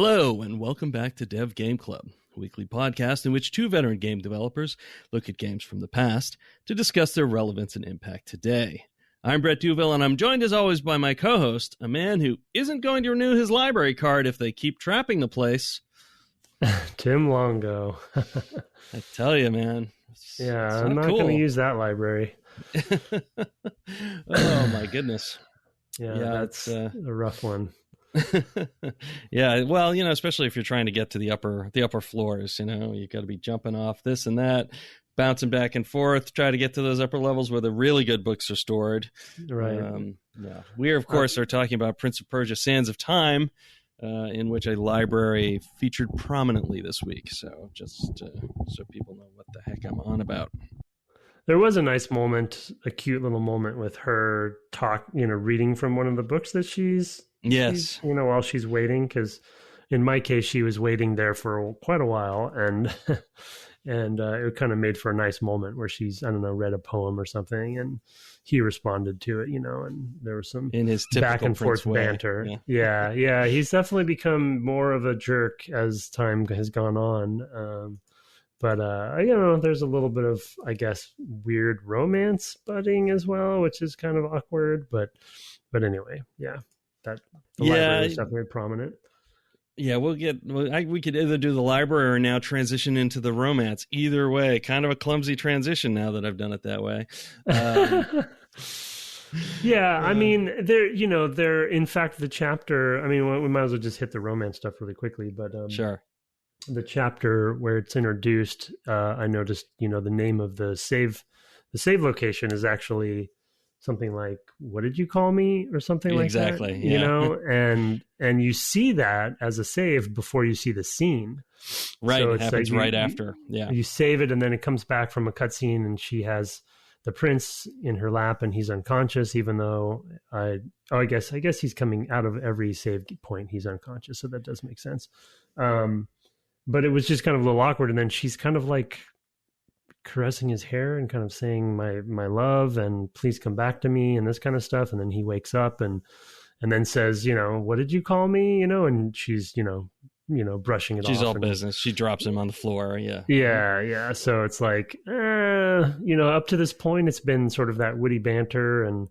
Hello, and welcome back to Dev Game Club, a weekly podcast in which two veteran game developers look at games from the past to discuss their relevance and impact today. I'm Brett Duville, and I'm joined as always by my co-host, a man who isn't going to renew his library card if they keep trapping the place. Tim Longo. I tell you, man. Yeah, I'm not going to use that library. Oh, my goodness. Yeah, that's a rough one. Yeah, well, especially if you're trying to get to the upper floors, you got to be jumping off this and that, bouncing back and forth, try to get to those upper levels where the really good books are stored. Right. Yeah. We, of course, are talking about Prince of Persia Sands of Time, in which a library featured prominently this week. So just so people know what the heck I'm on about. There was a nice moment, a cute little moment with her reading from one of the books that she's while she's waiting, because in my case she was waiting there for quite a while, and it kind of made for a nice moment where she's read a poem or something, and he responded to it, and there was some in his back and Prince forth banter. Yeah. Yeah, he's definitely become more of a jerk as time has gone on. But there's a little bit of, I guess, weird romance budding as well, which is kind of awkward. But anyway, yeah, the library is definitely prominent. Yeah, we could either do the library or now transition into the romance. Either way, kind of a clumsy transition now that I've done it that way. Yeah, I mean, there. In fact, the chapter. I mean, we might as well just hit the romance stuff really quickly. But sure. The chapter where it's introduced, I noticed, the name of the save location is actually something like, "What did you call me?" or something like that. Exactly. Yeah. And you see that as a save before you see the scene. Right. So it happens right after. Yeah. You save it, and then it comes back from a cutscene, and she has the prince in her lap, and he's unconscious, even though I guess he's coming out of every save point. He's unconscious, so that does make sense. But it was just kind of a little awkward. And then she's kind of like caressing his hair and kind of saying my love and please come back to me and this kind of stuff. And then he wakes up and then says, what did you call me? And she's, brushing it off. She's all business. She drops him on the floor. Yeah. Yeah. So it's like, up to this point, it's been sort of that witty banter and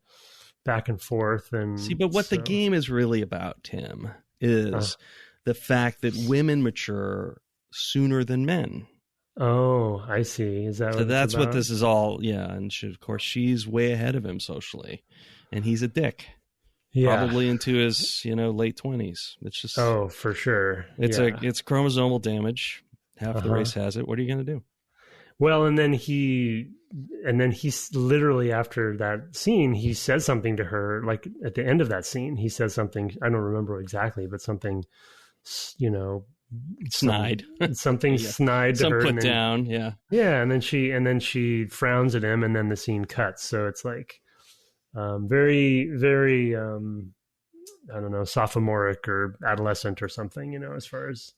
back and forth. And see, but what the game is really about, Tim, is the fact that women mature sooner than men. Oh, I see. Is that so? That's what this is all. Yeah, and of course, she's way ahead of him socially, and he's a dick. Yeah, probably into his late 20s. It's just for sure. It's chromosomal damage. Half the race has it. What are you going to do? Well, and then he's literally after that scene, he says something to her. Like at the end of that scene, he says something. I don't remember exactly, but something. Snide. Something snide to her. Some put down, yeah. Yeah, and then she frowns at him, and then the scene cuts. So it's like very, very sophomoric or adolescent or something, as far as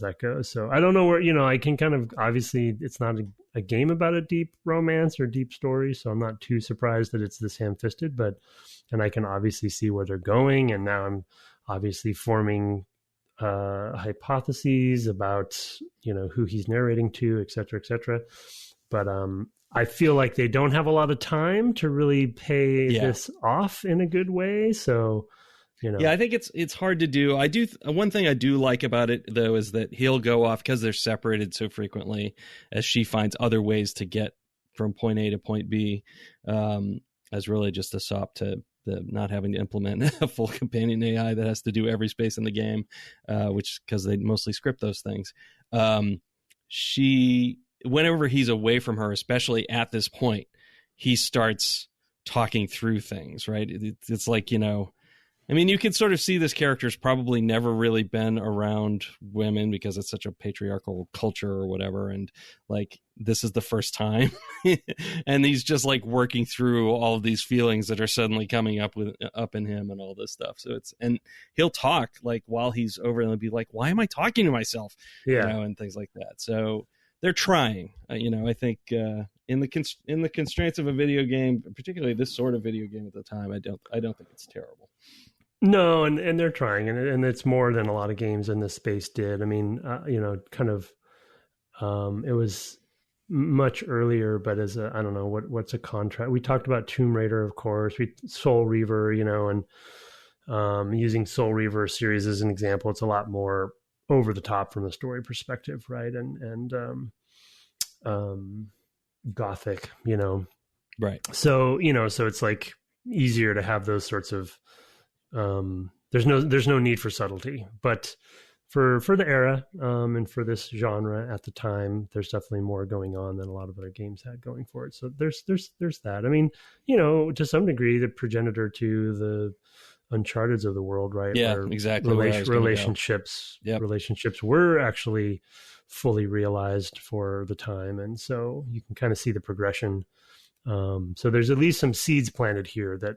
that goes. So I don't know where, I can kind of, obviously it's not a game about a deep romance or deep story, so I'm not too surprised that it's this ham-fisted, and I can obviously see where they're going, and now I'm obviously forming hypotheses about who he's narrating to, et cetera, but I feel like they don't have a lot of time to really pay this off in a good way, so yeah, I think it's hard to do. One thing I do like about it though is that he'll go off because they're separated so frequently, as she finds other ways to get from point A to point B, as really just a sop to the not having to implement a full companion AI that has to do every space in the game, which because they mostly script those things. Whenever he's away from her, especially at this point, he starts talking through things, right? It's like, you could sort of see this character's probably never really been around women because it's such a patriarchal culture or whatever. And like, this is the first time. And he's just like working through all of these feelings that are suddenly coming up in him and all this stuff. So and he'll talk like while he's over and he'll be like, why am I talking to myself? Yeah. And things like that. So they're trying, I think, in the constraints of a video game, particularly this sort of video game at the time, I don't think it's terrible. No, and they're trying, and it's more than a lot of games in this space did. I mean, kind of, it was much earlier, but as a, I don't know what's a contract. We talked about Tomb Raider, of course. Soul Reaver, and using Soul Reaver series as an example, it's a lot more over the top from a story perspective, right? And gothic, Right. So so it's like easier to have those sorts of. There's no need for subtlety, but for the era and for this genre at the time, there's definitely more going on than a lot of other games had going for it. So there's that. I mean, to some degree, the progenitor to the Uncharted's of the world, right? Yeah, where exactly. Relationships Yep. relationships were actually fully realized for the time, and so you can kind of see the progression. So there's at least some seeds planted here that.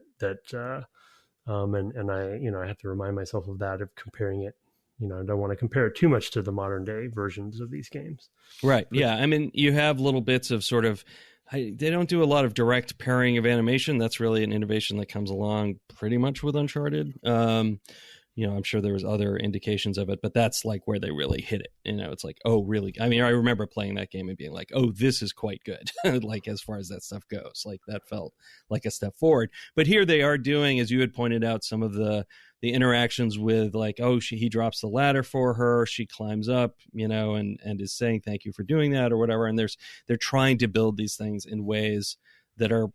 And I have to remind myself of that, of comparing it. I don't want to compare it too much to the modern day versions of these games. Right. Yeah. I mean, you have little bits of sort of, they don't do a lot of direct pairing of animation. That's really an innovation that comes along pretty much with Uncharted. I'm sure there was other indications of it, but that's like where they really hit it. It's like, oh, really? I mean, I remember playing that game and being like, oh, this is quite good. Like, as far as that stuff goes, like that felt like a step forward. But here they are doing, as you had pointed out, some of the interactions with like, oh, he drops the ladder for her. She climbs up, and is saying, thank you for doing that or whatever. And they're trying to build these things in ways that are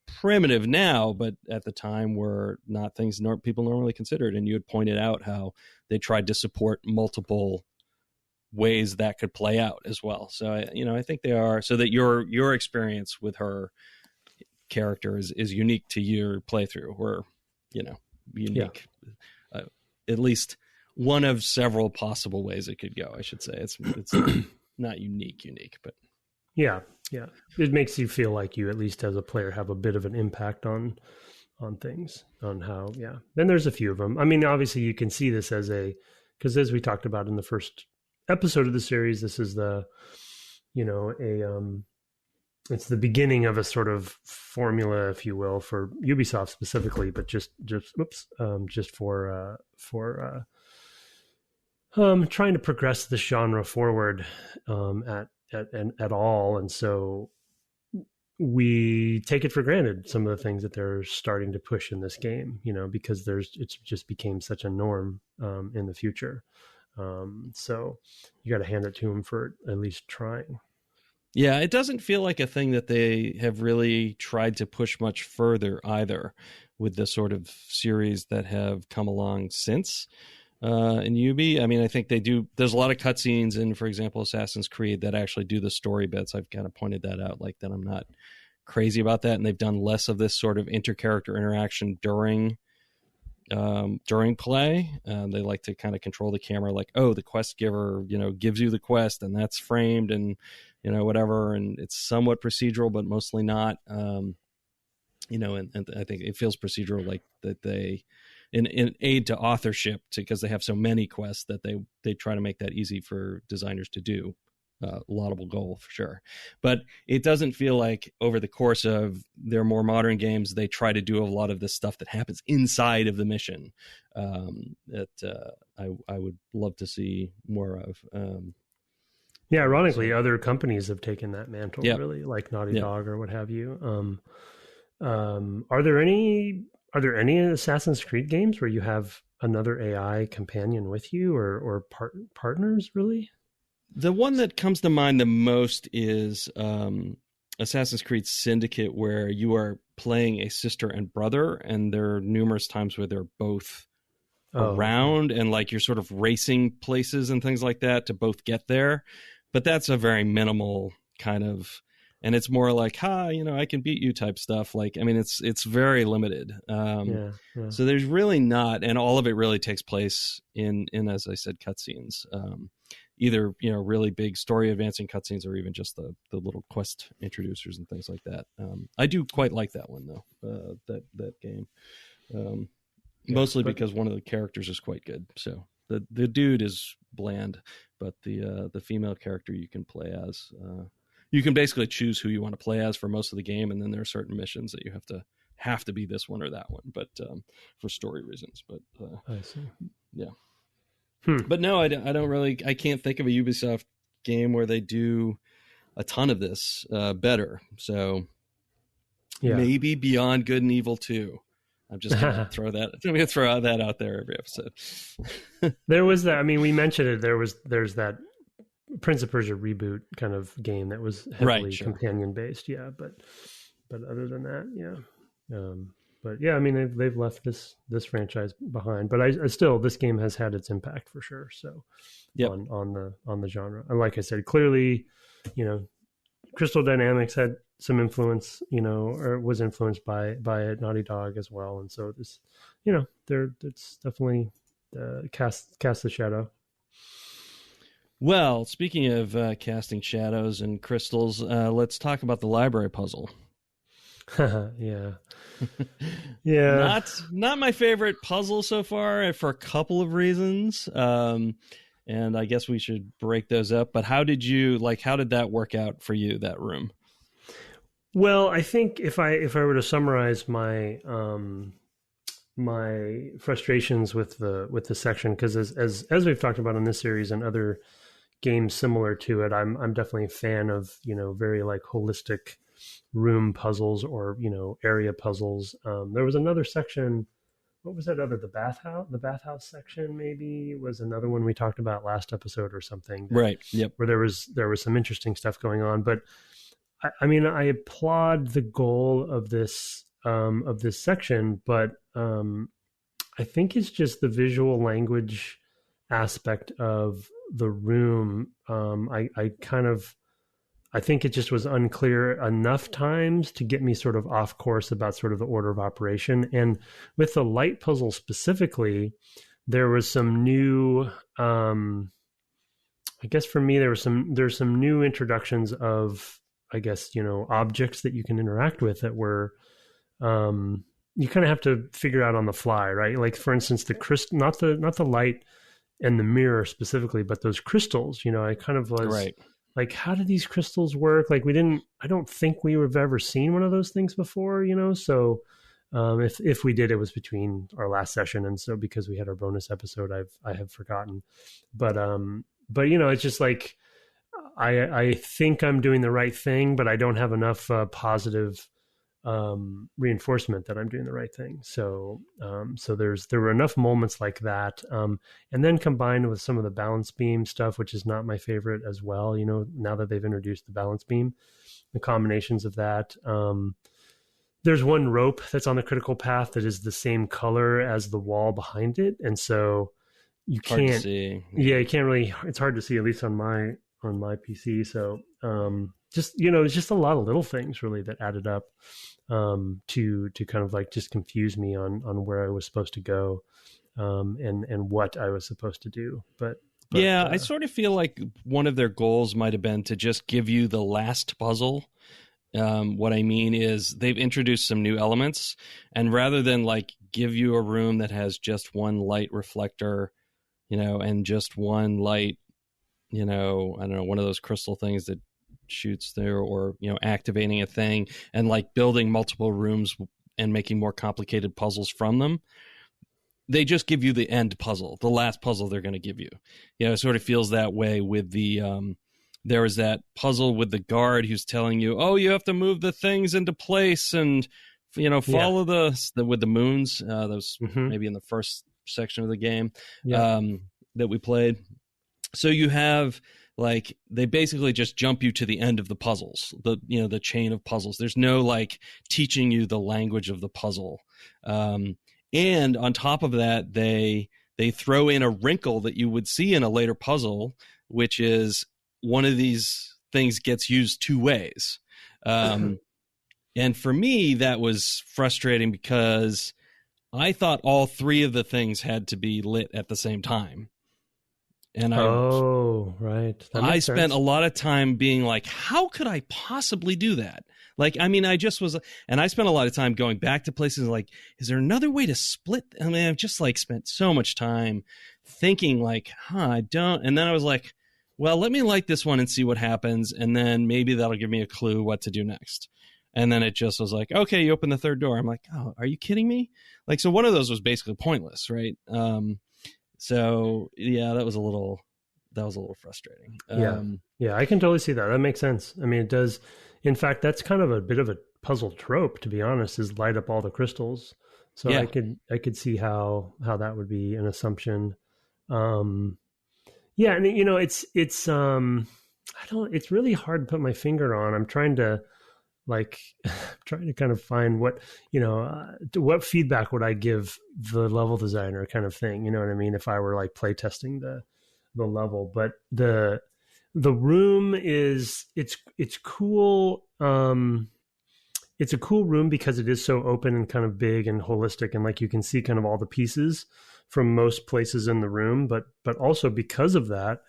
primitive now, but at the time were not things people normally considered. And you had pointed out how they tried to support multiple ways that could play out as well. So I think they are, so that your experience with her character is unique to your playthrough, or unique. Yeah. At least one of several possible ways it could go, I should say. It's not unique, but yeah. It makes you feel like you, at least as a player, have a bit of an impact on things, on how, yeah. Then there's a few of them. I mean, obviously you can see this because as we talked about in the first episode of the series, this is it's the beginning of a sort of formula, if you will, for Ubisoft specifically, but just for trying to progress the genre forward at all. And so we take it for granted, some of the things that they're starting to push in this game, because it's just became such a norm in the future. So you got to hand it to them for at least trying. Yeah, it doesn't feel like a thing that they have really tried to push much further either, with the sort of series that have come along since. In Ubi, I mean, I think they do. There's a lot of cutscenes in, for example, Assassin's Creed that actually do the story bits. I've kind of pointed that out, like that I'm not crazy about that, and they've done less of this sort of inter-character interaction during play. They like to kind of control the camera, like, oh, the quest giver, gives you the quest, and that's framed, and whatever, and it's somewhat procedural, but mostly not. And I think it feels procedural, like that they. In aid to authorship, because they have so many quests that they try to make that easy for designers to do. Laudable goal for sure, but it doesn't feel like over the course of their more modern games they try to do a lot of this stuff that happens inside of the mission that I would love to see more of. Yeah, ironically, other companies have taken that mantle, really, like Naughty Dog or what have you. Are there any Assassin's Creed games where you have another AI companion with you, or partners, really? The one that comes to mind the most is Assassin's Creed Syndicate, where you are playing a sister and brother, and there are numerous times where they're both around, and like you're sort of racing places and things like that to both get there. But that's a very minimal kind of, and it's more like, I can beat you type stuff. Like, I mean, it's very limited. So there's really not, and all of it really takes place in as I said, cutscenes. Either, really big story advancing cutscenes, or even just the little quest introducers and things like that. I do quite like that one though, that game. Mostly because one of the characters is quite good. So the dude is bland, but the female character you can play as, you can basically choose who you want to play as for most of the game, and then there are certain missions that you have to have to be this one or that one, but for story reasons. But I see. Yeah. But no, I don't really. I can't think of a Ubisoft game where they do a ton of this better. So maybe Beyond Good and Evil 2. I'm just gonna throw that. I'm gonna throw that out there every episode. There was that. I mean, we mentioned it. There's that Prince of Persia reboot kind of game that was heavily companion based. Yeah, but other than that, yeah. But yeah, I mean, they've left this franchise behind. But I still, this game has had its impact for sure. So on the genre, and like I said, clearly, Crystal Dynamics had some influence, or was influenced by it, Naughty Dog as well. And so this, it's definitely cast the shadow. Well, speaking of casting shadows and crystals, let's talk about the library puzzle. Yeah. Yeah. Not my favorite puzzle so far for a couple of reasons. And I guess we should break those up. But how did that work out for you, that room? Well, I think if I were to summarize my my frustrations with the section, because as we've talked about in this series and other games similar to it, I'm definitely a fan of very like holistic room puzzles or area puzzles. There was another section. What was that other? The bathhouse section maybe was another one we talked about last episode or something. Right. Yep. Where there was some interesting stuff going on, but I mean, I applaud the goal of this section, but I think it's just the visual language aspect of the room. I think it just was unclear enough times to get me sort of off course about sort of the order of operation. And with the light puzzle specifically, there was some new, I guess for me, there's some new introductions of, I guess, objects that you can interact with that were, you kind of have to figure out on the fly, right? Like for instance, not the light and the mirror specifically, but those crystals, I kind of was right. Like, how do these crystals work? Like I don't think we have ever seen one of those things before, so if we did, it was between our last session. And so because we had our bonus episode, I have forgotten, but it's just like, I think I'm doing the right thing, but I don't have enough positive reinforcement that I'm doing the right thing. So there were enough moments like that, and then combined with some of the balance beam stuff, which is not my favorite as well. Now that they've introduced the balance beam, the combinations of that. There's one rope that's on the critical path that is the same color as the wall behind it, and so you can't see. Yeah, you can't really. It's hard to see, at least on my PC. So it's just a lot of little things really that added up to kind of like just confuse me on where I was supposed to go and what I was supposed to do. But yeah, I sort of feel like one of their goals might have been to just give you the last puzzle. What I mean is they've introduced some new elements, and rather than like give you a room that has just one light reflector, and just one light, I don't know, one of those crystal things that shoots there, or activating a thing and like building multiple rooms and making more complicated puzzles from them, they just give you the end puzzle, the last puzzle they're going to give you. It sort of feels that way with the there was that puzzle with the guard who's telling you, oh, you have to move the things into place and follow with the moons, those maybe in the first section of the game that we played. So you have like, they basically just jump you to the end of the puzzles, the chain of puzzles. There's no like teaching you the language of the puzzle. And on top of that, they throw in a wrinkle that you would see in a later puzzle, which is one of these things gets used two ways. And for me, that was frustrating because I thought all three of the things had to be lit at the same time. And I spent a lot of time being like, how could I possibly do that? Like, I mean, I spent a lot of time going back to places like, is there another way to split? I mean, I've just like spent so much time thinking like, I don't. And then I was like, well, let me light this one and see what happens. And then maybe that'll give me a clue what to do next. And then it just was like, okay, you open the third door. I'm like, oh, are you kidding me? Like, so one of those was basically pointless, right? So yeah, that was a little frustrating. Yeah, I can totally see that. That makes sense. I mean, it does. In fact, that's kind of a bit of a puzzle trope, to be honest, is light up all the crystals. So yeah. I could see how that would be an assumption. Yeah, and it's really hard to put my finger on. I'm trying to trying to kind of find what what feedback would I give the level designer, kind of thing. You know what I mean? If I were like playtesting the level, but the room is it's cool. It's a cool room because it is so open and kind of big and holistic, and like you can see kind of all the pieces from most places in the room. But also because of that,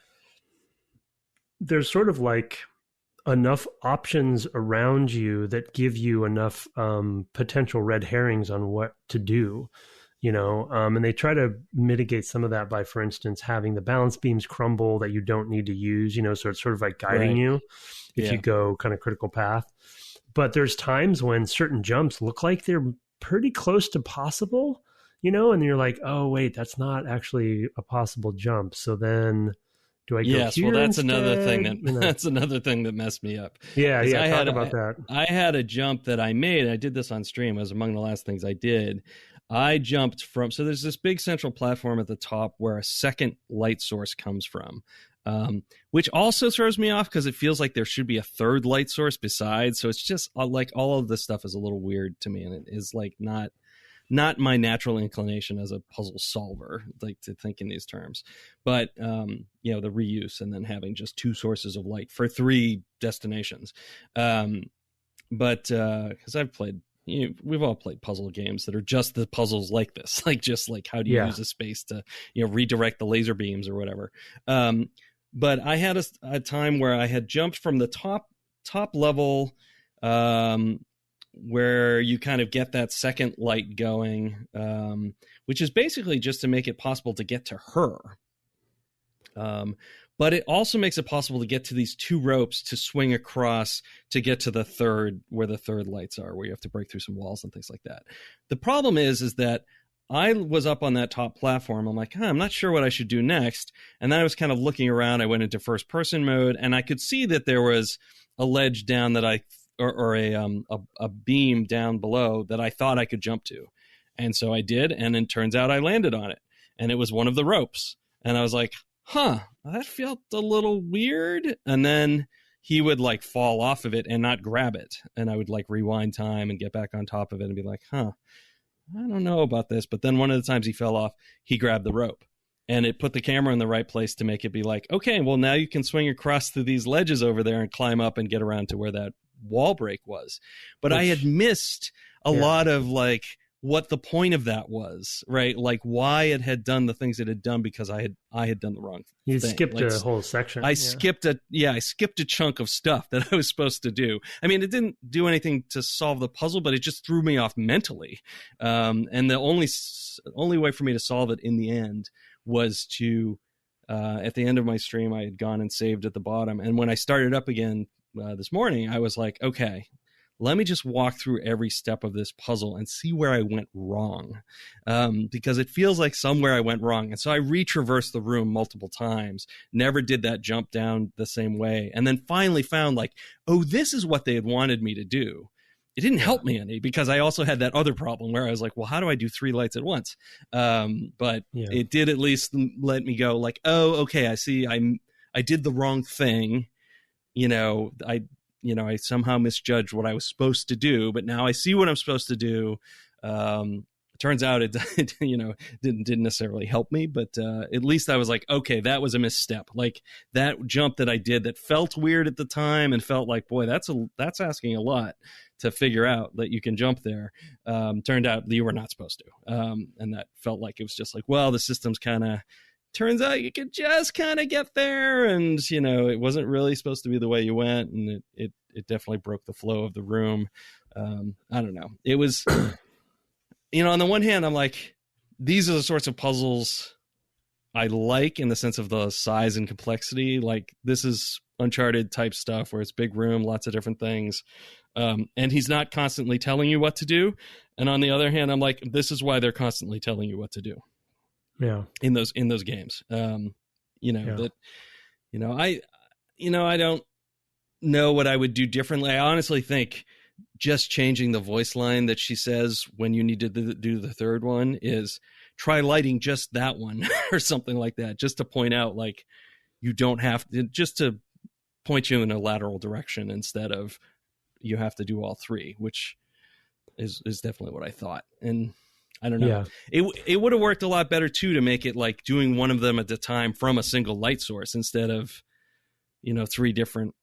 there's sort of like enough options around you that give you enough potential red herrings on what to do, and they try to mitigate some of that by, for instance, having the balance beams crumble that you don't need to use, so it's sort of like guiding you if you go kind of critical path. But there's times when certain jumps look like they're pretty close to possible, and you're like, oh, wait, that's not actually a possible jump. So then do I go yes, here well, that's instead? another thing that's another thing that messed me up. Yeah, talk about that. I had a jump that I made. I did this on stream. It was among the last things I did. I jumped from, so there's this big central platform at the top where a second light source comes from, which also throws me off because it feels like there should be a third light source besides. So it's just like all of this stuff is a little weird to me, and it is like not my natural inclination as a puzzle solver, like to think in these terms. But the reuse and then having just two sources of light for three destinations. But because I've played, we've all played puzzle games that are just the puzzles like this, like just like how do you use a space to redirect the laser beams or whatever. But I had a time where I had jumped from the top level, where you kind of get that second light going, which is basically just to make it possible to get to her. But it also makes it possible to get to these two ropes to swing across to get to the third, where the third lights are, where you have to break through some walls and things like that. The problem is that I was up on that top platform. I'm like, I'm not sure what I should do next. And then I was kind of looking around. I went into first person mode, and I could see that there was a ledge down that or a beam down below that I thought I could jump to. And so I did, and it turns out I landed on it. And it was one of the ropes. And I was like, that felt a little weird. And then he would like fall off of it and not grab it. And I would like rewind time and get back on top of it and be like, I don't know about this. But then one of the times he fell off, he grabbed the rope. And it put the camera in the right place to make it be like, okay, well, now you can swing across through these ledges over there and climb up and get around to where that wall break was. But I had missed a lot of like what the point of that was, right? Like why it had done the things it had done, because I had done the wrong thing. You skipped a whole section. I skipped a chunk of stuff that I was supposed to do. I mean, it didn't do anything to solve the puzzle, but it just threw me off mentally. And the only way for me to solve it in the end was to, at the end of my stream, I had gone and saved at the bottom. And when I started up again this morning, I was like, okay, let me just walk through every step of this puzzle and see where I went wrong, because it feels like somewhere I went wrong. And so I retraversed the room multiple times, never did that jump down the same way, and then finally found like, oh, this is what they had wanted me to do. It didn't help me any, because I also had that other problem where I was like, well, how do I do three lights at once? But it did at least let me go like, oh, okay, I see. I did the wrong thing. I somehow misjudged what I was supposed to do, but now I see what I'm supposed to do. It turns out it didn't necessarily help me, but at least I was like, okay, that was a misstep. Like that jump that I did that felt weird at the time and felt like, boy, that's asking a lot to figure out that you can jump there. Turned out you were not supposed to. And that felt like it was just like, well, the system's kind of, turns out you could just kind of get there, and it wasn't really supposed to be the way you went, and it definitely broke the flow of the room. I don't know. It was, on the one hand, I'm like, these are the sorts of puzzles I like in the sense of the size and complexity. Like this is Uncharted type stuff where it's big room, lots of different things. And he's not constantly telling you what to do. And on the other hand, I'm like, this is why they're constantly telling you what to do. Yeah. In those games. I don't know what I would do differently. I honestly think just changing the voice line that she says when you need to do the third one is try lighting just that one or something like that, just to point out, like, you don't have to, just to point you in a lateral direction instead of you have to do all three, which is definitely what I thought. And I don't know. Yeah. It would have worked a lot better too, to make it like doing one of them at a time from a single light source instead of, three different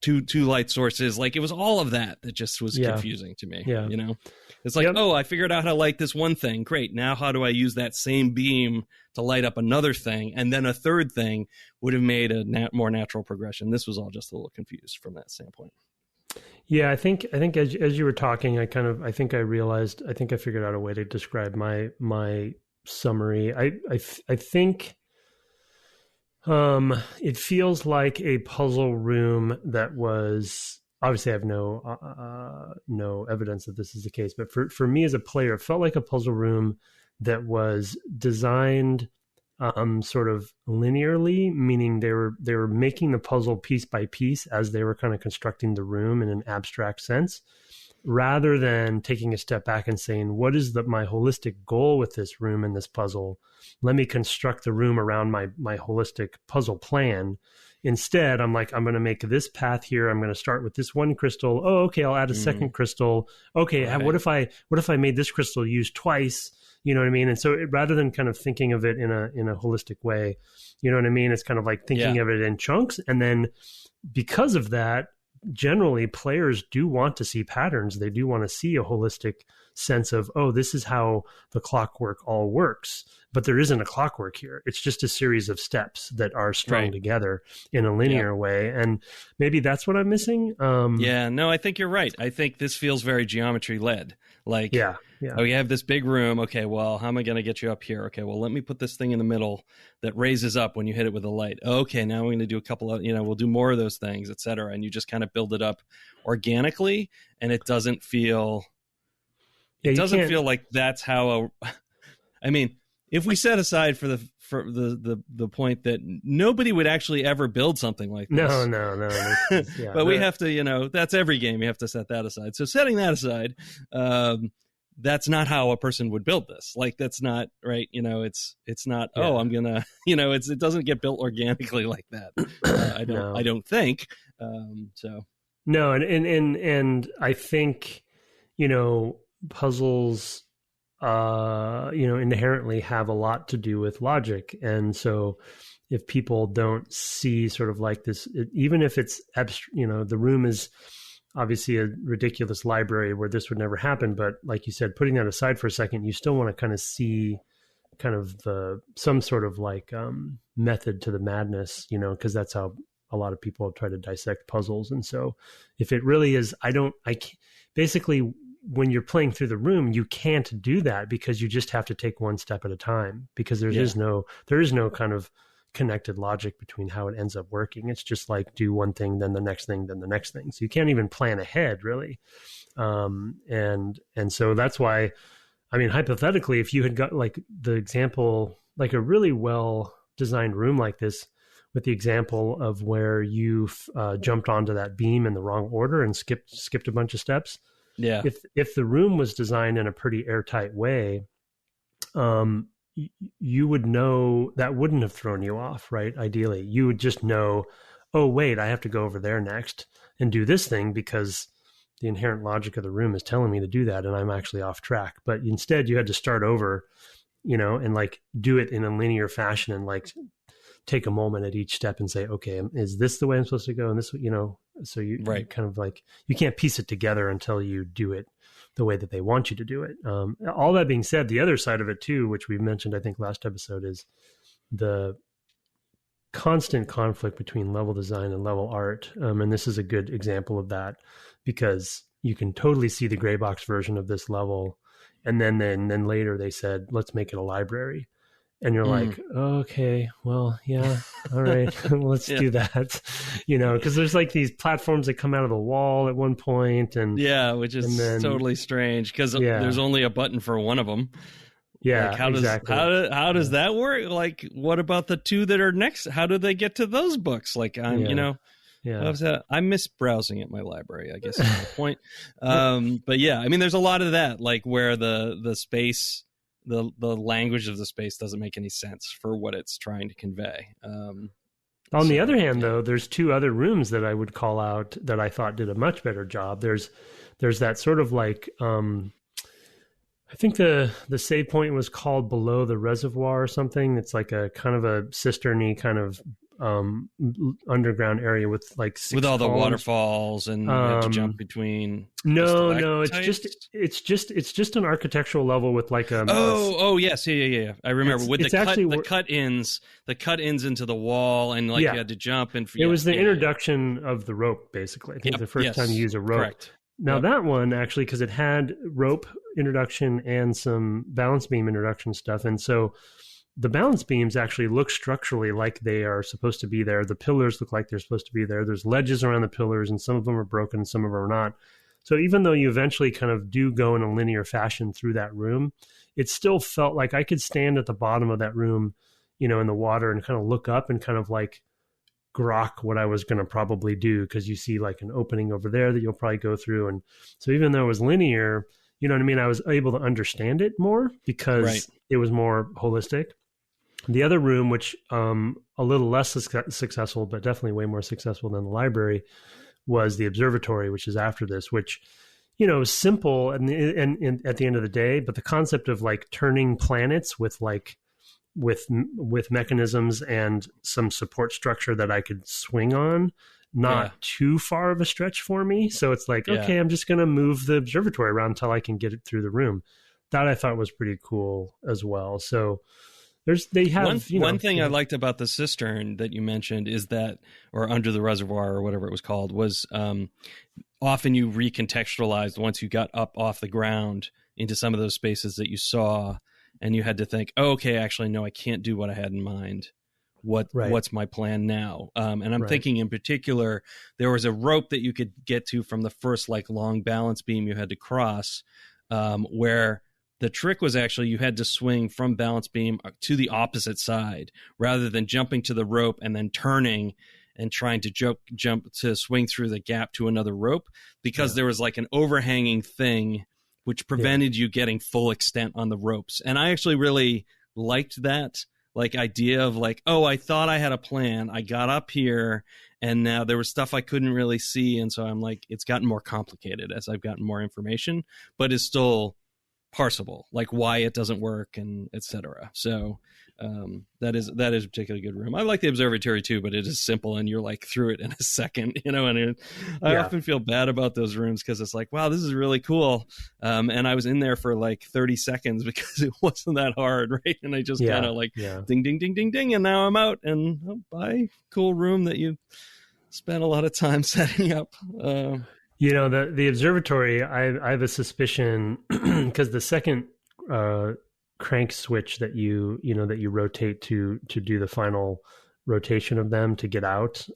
two light sources. Like, it was all of that just was confusing to me. Yeah. It's like, oh, I figured out how to light this one thing. Great. Now how do I use that same beam to light up another thing? And then a third thing would have made a more natural progression. This was all just a little confused from that standpoint. Yeah, I think as you were talking, I figured out a way to describe my summary. I think it feels like a puzzle room that was, obviously I have no evidence that this is the case, but for me as a player, it felt like a puzzle room that was designed sort of linearly, meaning they were making the puzzle piece by piece as they were kind of constructing the room in an abstract sense, rather than taking a step back and saying, what is my holistic goal with this room and this puzzle? Let me construct the room around my holistic puzzle plan. Instead, I'm like, I'm going to make this path here. I'm going to start with this one crystal. Oh, okay. I'll add a second crystal. Okay. Right. What if I made this crystal used twice? You know what I mean? And so rather than kind of thinking of it in a holistic way, you know what I mean? It's kind of like thinking of it in chunks. And then because of that, generally players do want to see patterns. They do want to see a holistic sense of, oh, this is how the clockwork all works. But there isn't a clockwork here. It's just a series of steps that are strung together in a linear way. And maybe that's what I'm missing. I think you're right. I think this feels very geometry led. Like, oh, you have this big room. Okay, well, how am I going to get you up here? Okay, well, let me put this thing in the middle that raises up when you hit it with a light. Okay, now we're going to do a couple of, we'll do more of those things, et cetera. And you just kind of build it up organically, and it doesn't feel... It doesn't feel like that's how I mean, if we set aside for the point that nobody would actually ever build something like this. No. But we have to, that's every game. You have to set that aside. So setting that aside, that's not how a person would build this. Like, that's not right. It's not, I'm going to, it doesn't get built organically like that. I don't think. No. And I think, puzzles, inherently have a lot to do with logic. And so if people don't see sort of like this, even if it's the room is obviously a ridiculous library where this would never happen. But like you said, putting that aside for a second, you still want to kind of see kind of some sort of like method to the madness, because that's how a lot of people have tried to dissect puzzles. And so if it really is, basically, when you're playing through the room, you can't do that because you just have to take one step at a time, because there is no kind of connected logic between how it ends up working. It's just like do one thing, then the next thing, then the next thing. So you can't even plan ahead really. And so that's why, I mean, hypothetically, if you had got like the example, like a really well designed room like this, with the example of where you've jumped onto that beam in the wrong order and skipped a bunch of steps. Yeah. If the room was designed in a pretty airtight way, you would know that wouldn't have thrown you off, right? Ideally, you would just know, oh, wait, I have to go over there next and do this thing because the inherent logic of the room is telling me to do that, and I'm actually off track. But instead, you had to start over, and like do it in a linear fashion and like take a moment at each step and say, okay, is this the way I'm supposed to go? And this, so you kind of like, you can't piece it together until you do it the way that they want you to do it. All that being said, the other side of it too, which we mentioned, I think last episode, is the constant conflict between level design and level art. And this is a good example of that, because you can totally see the gray box version of this level. And then later they said, let's make it a library. And you're like, oh, okay, well, yeah, all right, let's do that. Because there's like these platforms that come out of the wall at one point, and which is totally strange because there's only a button for one of them. Yeah, like, how exactly. How does that work? Like, what about the two that are next? How do they get to those books? Like, I miss browsing at my library, I guess is my point. But yeah, I mean, there's a lot of that, like where the space, the language of the space doesn't make any sense for what it's trying to convey. On the other hand, though, there's two other rooms that I would call out that I thought did a much better job. There's that sort of like, I think the save point was called Below the Reservoir or something. It's like a kind of a cistern-y kind of underground area with like with all the waterfalls, and you have to jump between. No, it's just an architectural level with like a. Yes, yeah. I remember with the cut ends into the wall, and like you had to jump. And it was the introduction of the rope, basically. I think the first time you use a rope. Correct. Now that one actually, because it had rope introduction and some balance beam introduction stuff, and so the balance beams actually look structurally like they are supposed to be there. The pillars look like they're supposed to be there. There's ledges around the pillars, and some of them are broken, and some of them are not. So even though you eventually kind of do go in a linear fashion through that room, it still felt like I could stand at the bottom of that room, in the water, and kind of look up and kind of like grok what I was going to probably do, because you see like an opening over there that you'll probably go through. And so even though it was linear, you know what I mean, I was able to understand it more because it was more holistic. The other room, which a little less successful, but definitely way more successful than the library, was the observatory, which is after this, which, is simple and at the end of the day, but the concept of like turning planets with mechanisms and some support structure that I could swing on, not too far of a stretch for me. So it's like, okay, I'm just going to move the observatory around until I can get it through the room. That I thought was pretty cool as well. So one thing I liked about the cistern that you mentioned is that, or Under the Reservoir or whatever it was called, was often you recontextualized once you got up off the ground into some of those spaces that you saw, and you had to think, okay, actually, no, I can't do what I had in mind. What's my plan now? And I'm thinking in particular, there was a rope that you could get to from the first like long balance beam you had to cross, where the trick was actually you had to swing from balance beam to the opposite side rather than jumping to the rope and then turning and trying to jump to swing through the gap to another rope, because there was like an overhanging thing which prevented you getting full extent on the ropes. And I actually really liked that like idea of like, oh, I thought I had a plan. I got up here and now there was stuff I couldn't really see. And so I'm like, it's gotten more complicated as I've gotten more information, but it's still parsable, like why it doesn't work and etc. So that is a particularly good room. I like the observatory too, but it is simple and you're like through it in a second, and I often feel bad about those rooms because it's like, wow, this is really cool, and I was in there for like 30 seconds because it wasn't that hard, right? And I just kind of like ding ding ding ding ding, and now I'm out, and bye, cool room that you spent a lot of time setting up. The observatory, I have a suspicion because the second crank switch that you rotate to do the final rotation of them to get out,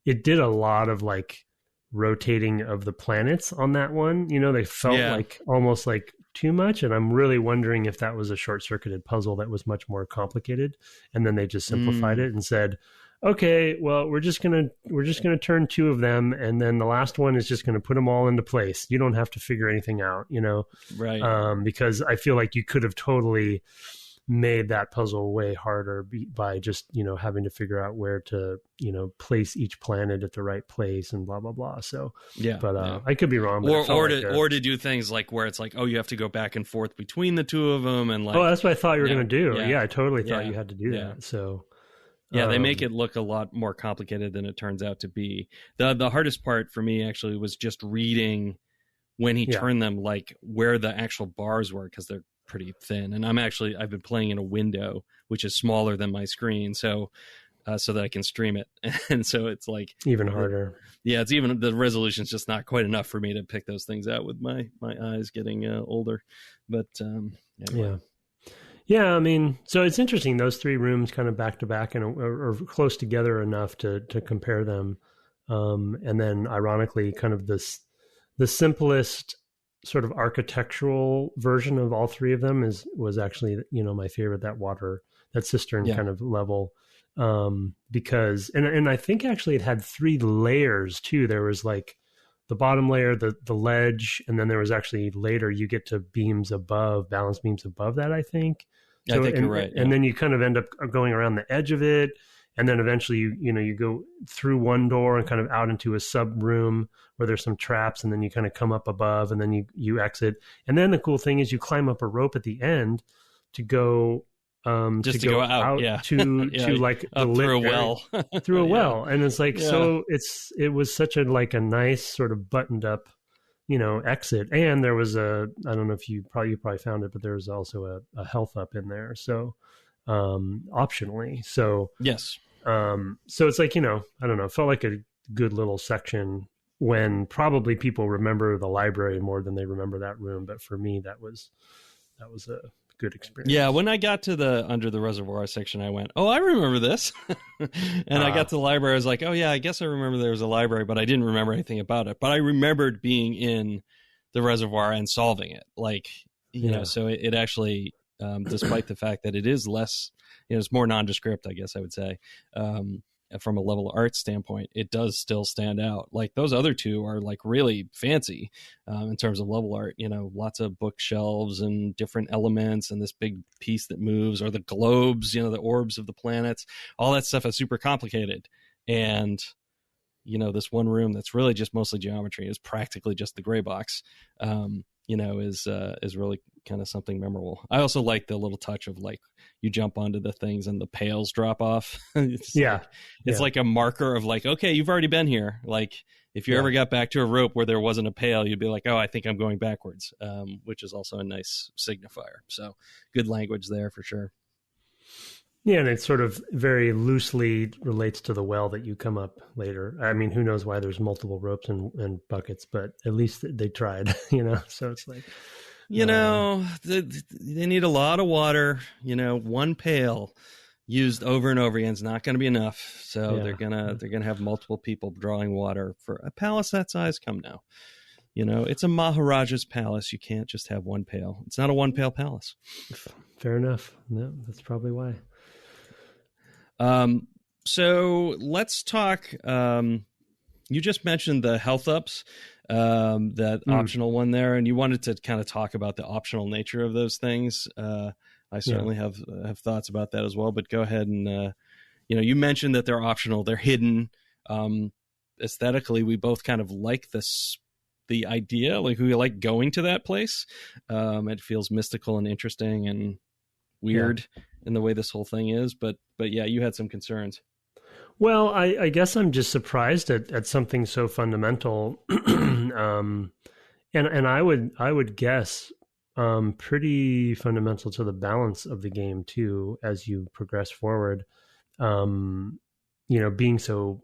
it did a lot of like rotating of the planets on that one. They felt like almost like too much, and I'm really wondering if that was a short-circuited puzzle that was much more complicated, and then they just simplified it and said, okay, well, we're just gonna turn two of them, and then the last one is just gonna put them all into place. You don't have to figure anything out, right? Because I feel like you could have totally made that puzzle way harder by just having to figure out where to place each planet at the right place and blah blah blah. So I could be wrong, but or to do things like where it's like, oh, you have to go back and forth between the two of them, and like, oh, that's what I thought you were gonna do. I totally thought you had to do that. So. Yeah, they make it look a lot more complicated than it turns out to be. The hardest part for me actually was just reading when he turned them, like where the actual bars were, because they're pretty thin. And I've been playing in a window which is smaller than my screen, so that I can stream it. And so it's like even harder. It's even the resolution's just not quite enough for me to pick those things out with my eyes getting older. But Yeah, I mean, so it's interesting. Those three rooms kind of back to back and are close together enough to compare them. And then, ironically, kind of the simplest sort of architectural version of all three of them was actually, my favorite. That cistern Yeah. kind of level, because and I think actually it had three layers too. There was like the bottom layer, the ledge, and then there was actually later you get to balance beams above that, I think. I think you're right. And then you kind of end up going around the edge of it, and then eventually you go through one door and kind of out into a sub room where there's some traps, and then you kind of come up above, and then you exit. And then the cool thing is you climb up a rope at the end to go just to go out yeah. to yeah, to like up through a well. through a Yeah. well. And it's like, Yeah. so it was such a nice sort of buttoned up exit. And there was I don't know if you probably found it, but there was also a health up in there, so optionally. So Yes. so it's like, I don't know, it felt like a good little section when probably people remember the library more than they remember that room. But for me, that was a good experience. Yeah, when I got to the under the reservoir section, I went, "Oh, I remember this." And I got to the library. I was like, "Oh yeah, I guess I remember there was a library, but I didn't remember anything about it. But I remembered being in the reservoir and solving it. Like, so it actually, despite the fact that it is less, it's more nondescript, I guess I would say, from a level of art standpoint, it does still stand out. Like those other two are like really fancy in terms of level art, lots of bookshelves and different elements and this big piece that moves, or the globes, the orbs of the planets, all that stuff is super complicated. And, this one room that's really just mostly geometry is practically just the gray box, is really kind of something memorable. I also like the little touch of like you jump onto the things and the pails drop off. It's like a marker of like, okay, you've already been here. Like if you ever got back to a rope where there wasn't a pail, you'd be like, oh, I think I'm going backwards, which is also a nice signifier. So good language there for sure. Yeah, and it sort of very loosely relates to the well that you come up later. I mean, who knows why there's multiple ropes and buckets, but at least they tried, so it's like... they need a lot of water, one pail used over and over again is not going to be enough. So they're going to have multiple people drawing water for a palace that size. Come now. It's a Maharaja's palace. You can't just have one pail. It's not a one pail palace. Fair enough. No, that's probably why. So let's talk. You just mentioned the health ups, that optional one there, and you wanted to kind of talk about the optional nature of those things. I certainly have thoughts about that as well, but go ahead and, you mentioned that they're optional, they're hidden. Aesthetically, we both kind of like the idea, like we like going to that place. It feels mystical and interesting and weird in the way this whole thing is, but yeah, you had some concerns. Well, I guess I'm just surprised at something so fundamental, and I would guess pretty fundamental to the balance of the game too as you progress forward. Being so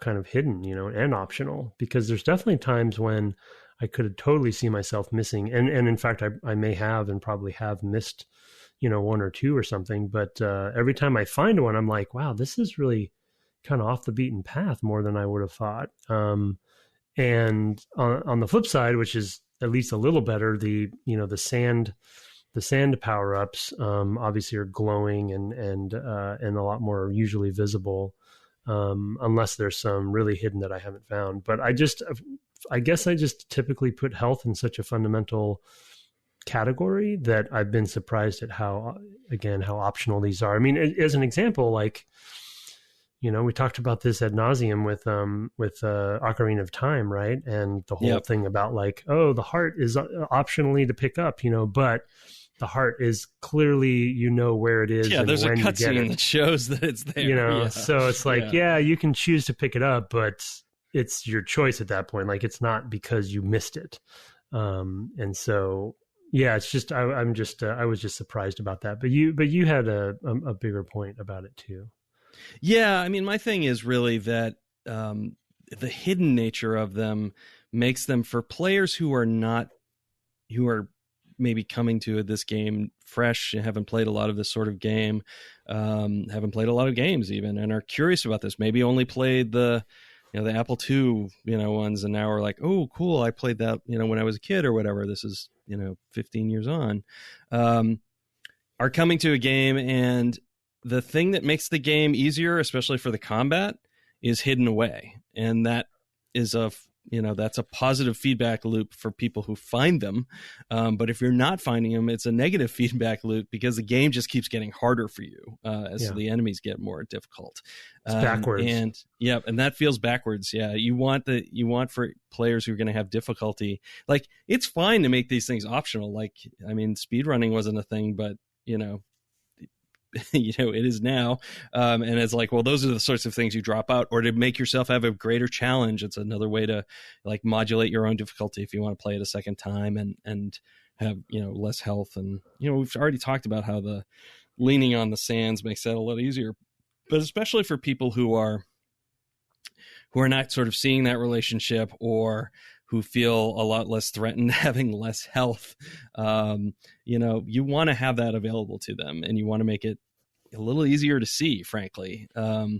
kind of hidden, and optional, because there's definitely times when I could totally see myself missing, and in fact I may have and probably have missed, one or two or something. But every time I find one, I'm like, wow, this is really kind of off the beaten path more than I would have thought. And on the flip side, which is at least a little better, the sand power ups obviously are glowing and a lot more usually visible, unless there's some really hidden that I haven't found. But I guess I just typically put health in such a fundamental category that I've been surprised at how optional these are. I mean, as an example, like, we talked about this ad nauseum with Ocarina of Time, right? And the whole thing about like, oh, the heart is optionally to pick up, but the heart is clearly, where it is. Yeah, and there's a when cutscene that shows that it's there. So it's like, you can choose to pick it up, but it's your choice at that point. Like, it's not because you missed it. And so, it's just, I was just surprised about that. But you had a bigger point about it too. Yeah, I mean, my thing is really that the hidden nature of them makes them, for players who are maybe coming to this game fresh, haven't played a lot of this sort of game, haven't played a lot of games even, and are curious about this, maybe only played the Apple II, ones, and now are like, oh, cool, I played that, when I was a kid or whatever. This is, 15 years on, are coming to a game, and the thing that makes the game easier, especially for the combat, is hidden away. And that is that's a positive feedback loop for people who find them. But if you're not finding them, it's a negative feedback loop because the game just keeps getting harder for you as the enemies get more difficult. It's backwards. And that feels backwards. Yeah. You want for players who are going to have difficulty. Like, it's fine to make these things optional. Like, I mean, speedrunning wasn't a thing, but it is now. And it's like, well, those are the sorts of things you drop out, or to make yourself have a greater challenge. It's another way to like modulate your own difficulty if you want to play it a second time and have, less health. And, we've already talked about how the leaning on the sands makes that a lot easier, but especially for people who are not sort of seeing that relationship, or who feel a lot less threatened having less health. You want to have that available to them, and you want to make it a little easier to see, frankly. I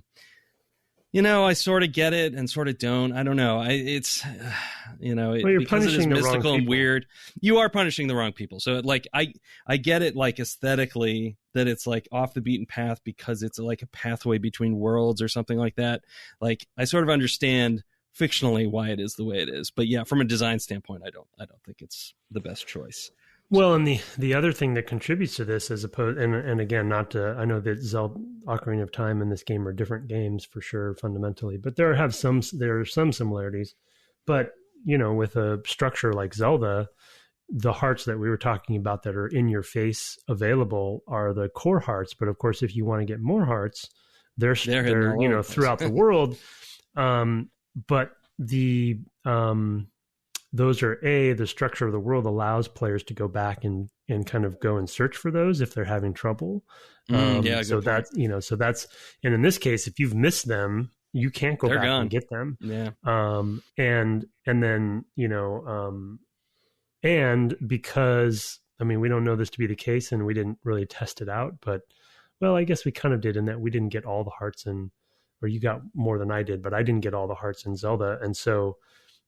sort of get it and sort of don't. I don't know. It's, because it is mystical and weird. You are punishing the wrong people. So I get it, like, aesthetically, that it's like off the beaten path because it's like a pathway between worlds or something like that. Like, I sort of understand fictionally why it is the way it is, but yeah, from a design standpoint, I don't think it's the best choice. Well, and the other thing that contributes to this, as opposed, and again, I know that Zelda, Ocarina of Time, and this game are different games for sure fundamentally, but there are some similarities. But with a structure like Zelda, the hearts that we were talking about that are in your face available are the core hearts. But of course, if you want to get more hearts, they're throughout the world. But those are the structure of the world allows players to go back and kind of go and search for those if they're having trouble. So that's, and in this case, if you've missed them, you can't go back and get them. Yeah. And because, I mean, we don't know this to be the case and we didn't really test it out, but well, I guess we kind of did in that we didn't get all the hearts or you got more than I did, but I didn't get all the hearts in Zelda. And so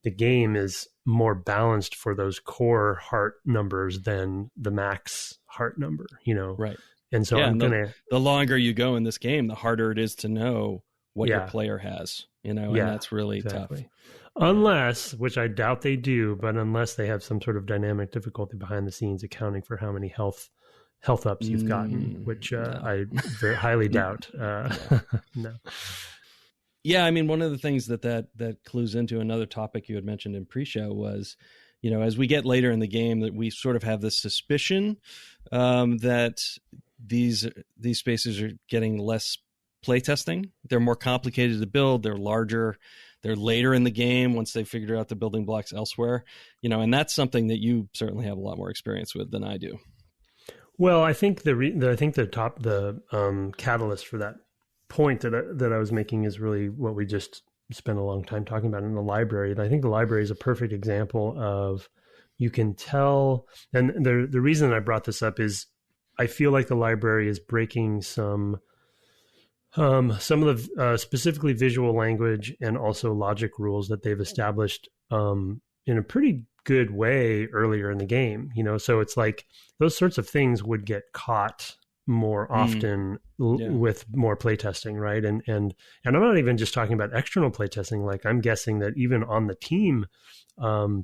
the game is more balanced for those core heart numbers than the max heart number, Right. And so the longer you go in this game, the harder it is to know what your player has, and that's really tough. Unless, which I doubt they do, but unless they have some sort of dynamic difficulty behind the scenes accounting for how many health ups you've gotten, which I very highly doubt. No. Yeah, I mean, one of the things that clues into another topic you had mentioned in pre-show was, as we get later in the game, that we sort of have this suspicion that these spaces are getting less playtesting. They're more complicated to build. They're larger. They're later in the game once they figured out the building blocks elsewhere. And that's something that you certainly have a lot more experience with than I do. Well, I think the catalyst for that point that I was making is really what we just spent a long time talking about in the library. And I think the library is a perfect example of, you can tell, and the reason I brought this up is I feel like the library is breaking some of the specifically visual language and also logic rules that they've established in a pretty good way earlier in the game. So it's like those sorts of things would get caught more often with more playtesting, right? And I'm not even just talking about external playtesting. Like, I'm guessing that even on the team,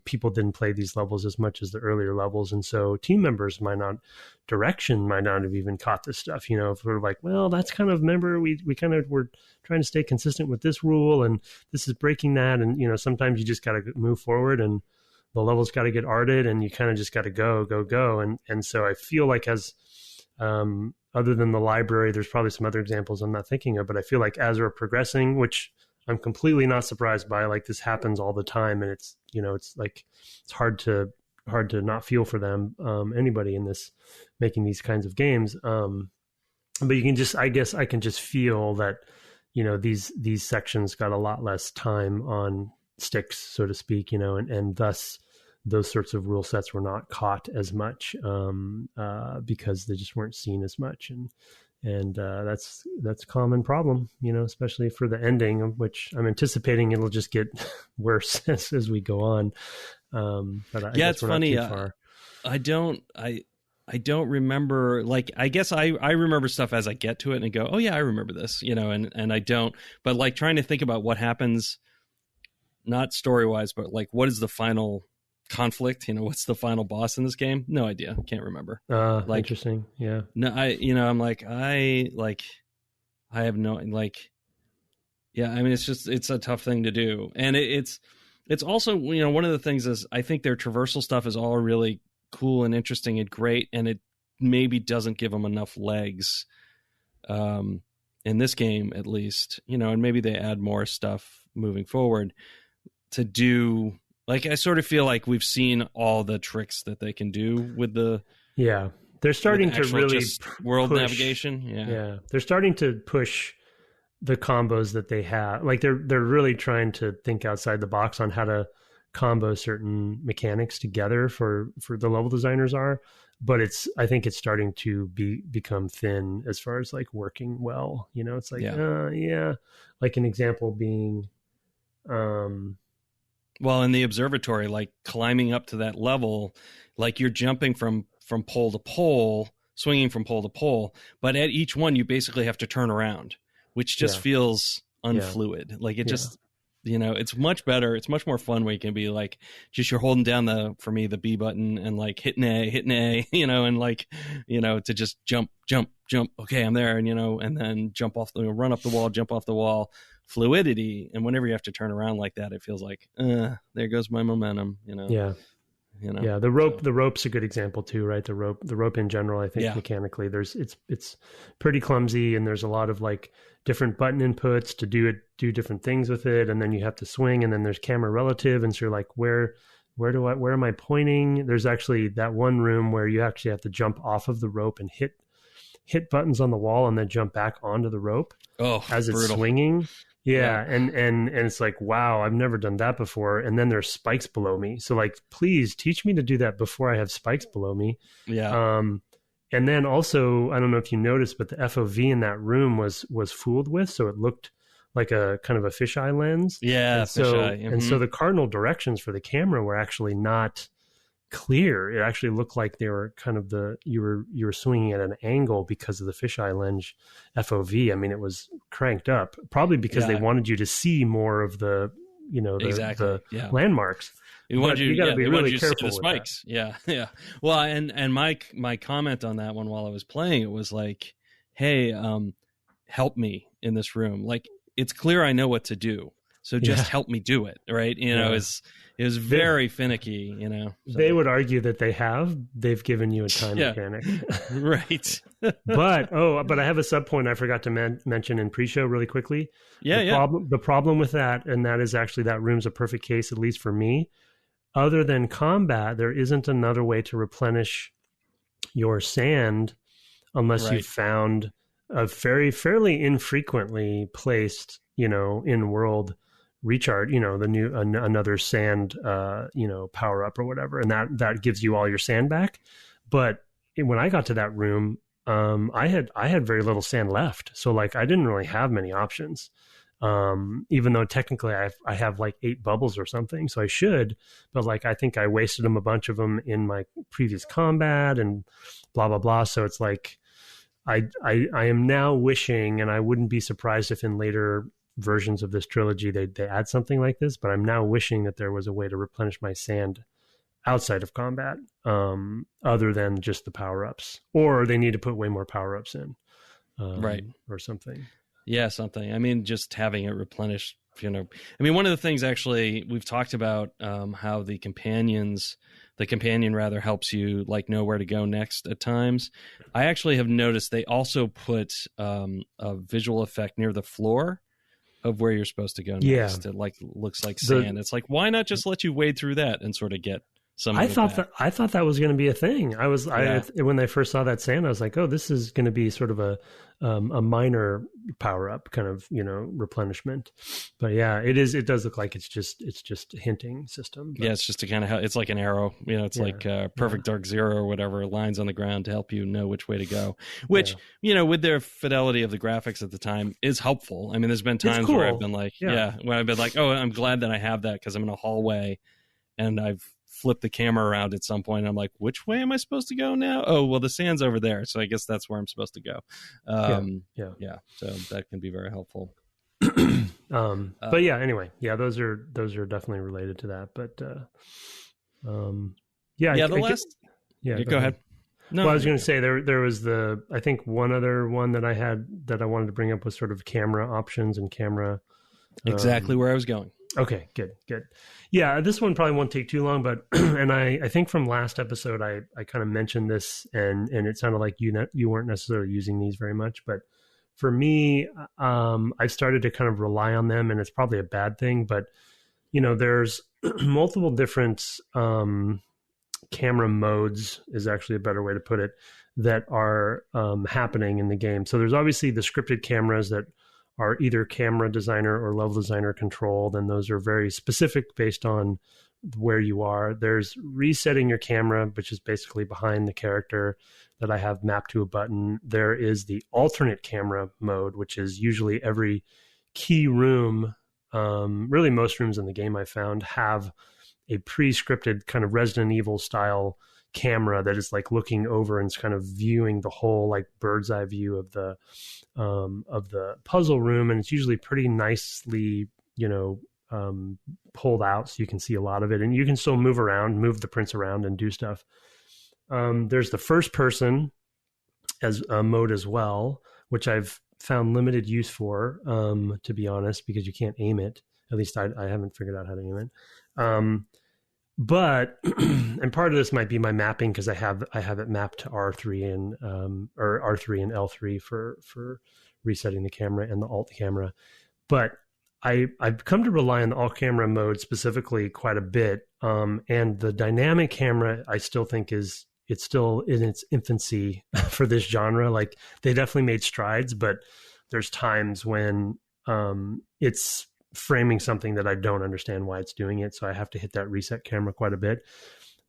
people didn't play these levels as much as the earlier levels, and so team members might not have even caught this stuff. If we're like, well, that's kind of, remember we kind of were trying to stay consistent with this rule, and this is breaking that, and sometimes you just got to move forward, and the level's got to get arted, and you kind of just got to go, and so I feel like as other than the library, there's probably some other examples I'm not thinking of, but I feel like as we're progressing, which I'm completely not surprised by, like, this happens all the time, and it's like it's hard to not feel for them, anybody in this making these kinds of games, but you can just, I guess I can just feel that these sections got a lot less time on sticks, so to speak, and thus those sorts of rule sets were not caught as much because they just weren't seen as much. And that's a common problem, especially for the ending, which I'm anticipating it'll just get worse as we go on. But I guess it's we're funny. not too far. I don't remember, like, I guess I remember stuff as I get to it and I go, oh yeah, I remember this, and I don't, but like trying to think about what happens, not story wise, but like, what is the final conflict? What's the final boss in this game? No idea. Can't remember. Like, interesting. Yeah. No, I'm like, I have no, like, yeah, I mean, it's a tough thing to do. And it's also, one of the things is I think their traversal stuff is all really cool and interesting and great. And it maybe doesn't give them enough legs, in this game, at least, and maybe they add more stuff moving forward to do. Like, I sort of feel like we've seen all the tricks that they can do with the... Yeah. They're starting to really world push, navigation. Yeah. They're starting to push the combos that they have. Like, they're really trying to think outside the box on how to combo certain mechanics together for the level designers are. But I think it's starting to become thin as far as like working well. It's like, like an example being... Well, in the observatory, like climbing up to that level, like you're jumping from pole to pole, swinging from pole to pole, but at each one you basically have to turn around, which just feels unfluid. Like it just, it's much better. It's much more fun where you can be like, just you're holding down for me, the B button and like hitting A, and like, to just jump. Okay, I'm there. And then jump off run up the wall, jump off the wall. Fluidity, and whenever you have to turn around like that, it feels like there goes my momentum. The rope's a good example too, right? The rope in general, I think mechanically it's pretty clumsy, and there's a lot of like different button inputs to do different things with it, and then you have to swing, and then there's camera relative, and so you're like, where am I pointing? There's actually that one room where you actually have to jump off of the rope and hit buttons on the wall and then jump back onto the rope as it's swinging. Yeah. And it's like, wow, I've never done that before. And then there's spikes below me. So like, please teach me to do that before I have spikes below me. Yeah. And then also, I don't know if you noticed, but the FOV in that room was fooled with. So it looked like a kind of a fisheye lens. Yeah. And so the cardinal directions for the camera were actually not clear. It actually looked like they were kind of you were swinging at an angle because of the fisheye lens FOV. I mean, it was cranked up, probably because they wanted you to see more of the landmarks. You got to be really careful with spikes. That. Yeah. Well, and my comment on that one while I was playing it was like, hey, help me in this room. Like, it's clear I know what to do, so just help me do it. Right? It was very finicky, So. They would argue that they've given you a time mechanic. Right. but I have a sub point I forgot to mention in pre-show really quickly. The problem with that, and that is actually that room's a perfect case, at least for me. Other than combat, there isn't another way to replenish your sand unless you've found a fairly infrequently placed, in world recharge, another sand, power up or whatever. And that gives you all your sand back. But when I got to that room, I had very little sand left. So like, I didn't really have many options. Even though technically I have like 8 bubbles or something, so I should, but like, I think I wasted a bunch of them in my previous combat and blah, blah, blah. So it's like, I am now wishing, and I wouldn't be surprised if in later versions of this trilogy they add something like this, but I'm now wishing that there was a way to replenish my sand outside of combat, other than just the power-ups, or they need to put way more power-ups in, or something. Yeah, something. I mean, just having it replenished, I mean, one of the things actually we've talked about, how the companion rather helps you like know where to go next at times. I actually have noticed they also put a visual effect near the floor of where you're supposed to go next. It like looks like sand. It's like, why not just let you wade through that and sort of get some I of it thought back. I thought that was going to be a thing. Yeah. When I first saw that sand, I was like, oh, this is going to be sort of a minor power up kind of, replenishment. But yeah, it is. It does look like it's just a hinting system. But, Yeah, it's just to kind of it's like an arrow. It's like Perfect Dark Zero or whatever, lines on the ground to help you know which way to go. Which with their fidelity of the graphics at the time is helpful. I mean, there's been times where I've been like, where I've been like, oh, I'm glad that I have that because I'm in a hallway and I've flipped the camera around at some point. And I'm like, which way am I supposed to go now? Oh, well, the sand's over there, so I guess that's where I'm supposed to go. So that can be very helpful. But yeah, anyway, those are definitely related to that. But go ahead. No, well, I was going to say there was I think one other one that I had that I wanted to bring up was sort of camera options and camera. Exactly where I was going. Okay, good. Yeah, this one probably won't take too long, but and I think from last episode I kind of mentioned this and it sounded like you weren't necessarily using these very much, but for me, I started to kind of rely on them, and it's probably a bad thing, but there's multiple different camera modes is actually a better way to put it that are happening in the game. So there's obviously the scripted cameras that are either camera designer or level designer controlled, and those are very specific based on where you are. There's resetting your camera, which is basically behind the character that I have mapped to a button. There is the alternate camera mode, which is usually every key room. Really, most rooms in the game I found have a pre-scripted kind of Resident Evil style camera that is like looking over and kind of viewing the whole like bird's eye view of the puzzle room, and it's usually pretty nicely pulled out so you can see a lot of it, and you can still move the prints around and do stuff. There's the first person as a mode as well, which I've found limited use for, to be honest, because you can't aim it. At least I haven't figured out how to aim it. But and part of this might be my mapping because I have it mapped to R3 and or R3 and L3 for resetting the camera and the alt camera. But I've come to rely on the alt camera mode specifically quite a bit. And the dynamic camera I still think it's still in its infancy for this genre. Like they definitely made strides, but there's times when it's framing something that I don't understand why it's doing it. So I have to hit that reset camera quite a bit.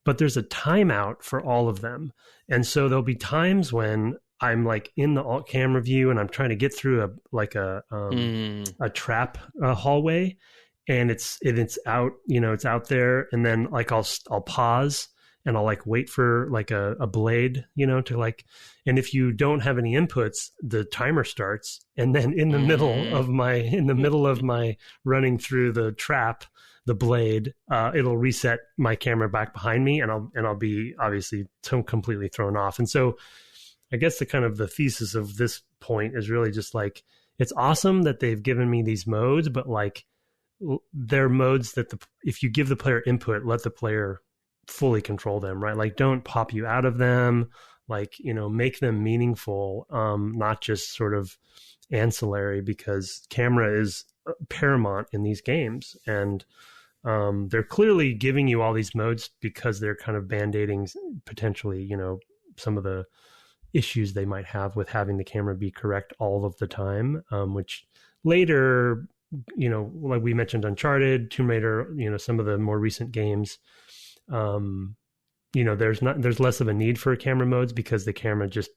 But there's a timeout for all of them. And so there'll be times when I'm like in the alt camera view and I'm trying to get through a trap hallway, and it's out, it's out there. And then like I'll pause and I'll like wait for like a blade, to like, and if you don't have any inputs, the timer starts. And then in the middle of my running through the trap, the blade, it'll reset my camera back behind me, and I'll be obviously completely thrown off. And so I guess the thesis of this point is really just like, it's awesome that they've given me these modes, but like they're modes that if you give the player input, let the player fully control them, right? Like don't pop you out of them, like, make them meaningful, not just sort of ancillary, because camera is paramount in these games. And they're clearly giving you all these modes because they're kind of band-aiding potentially, some of the issues they might have with having the camera be correct all of the time, which later, like we mentioned, Uncharted, Tomb Raider, some of the more recent games, there's less of a need for camera modes because the camera just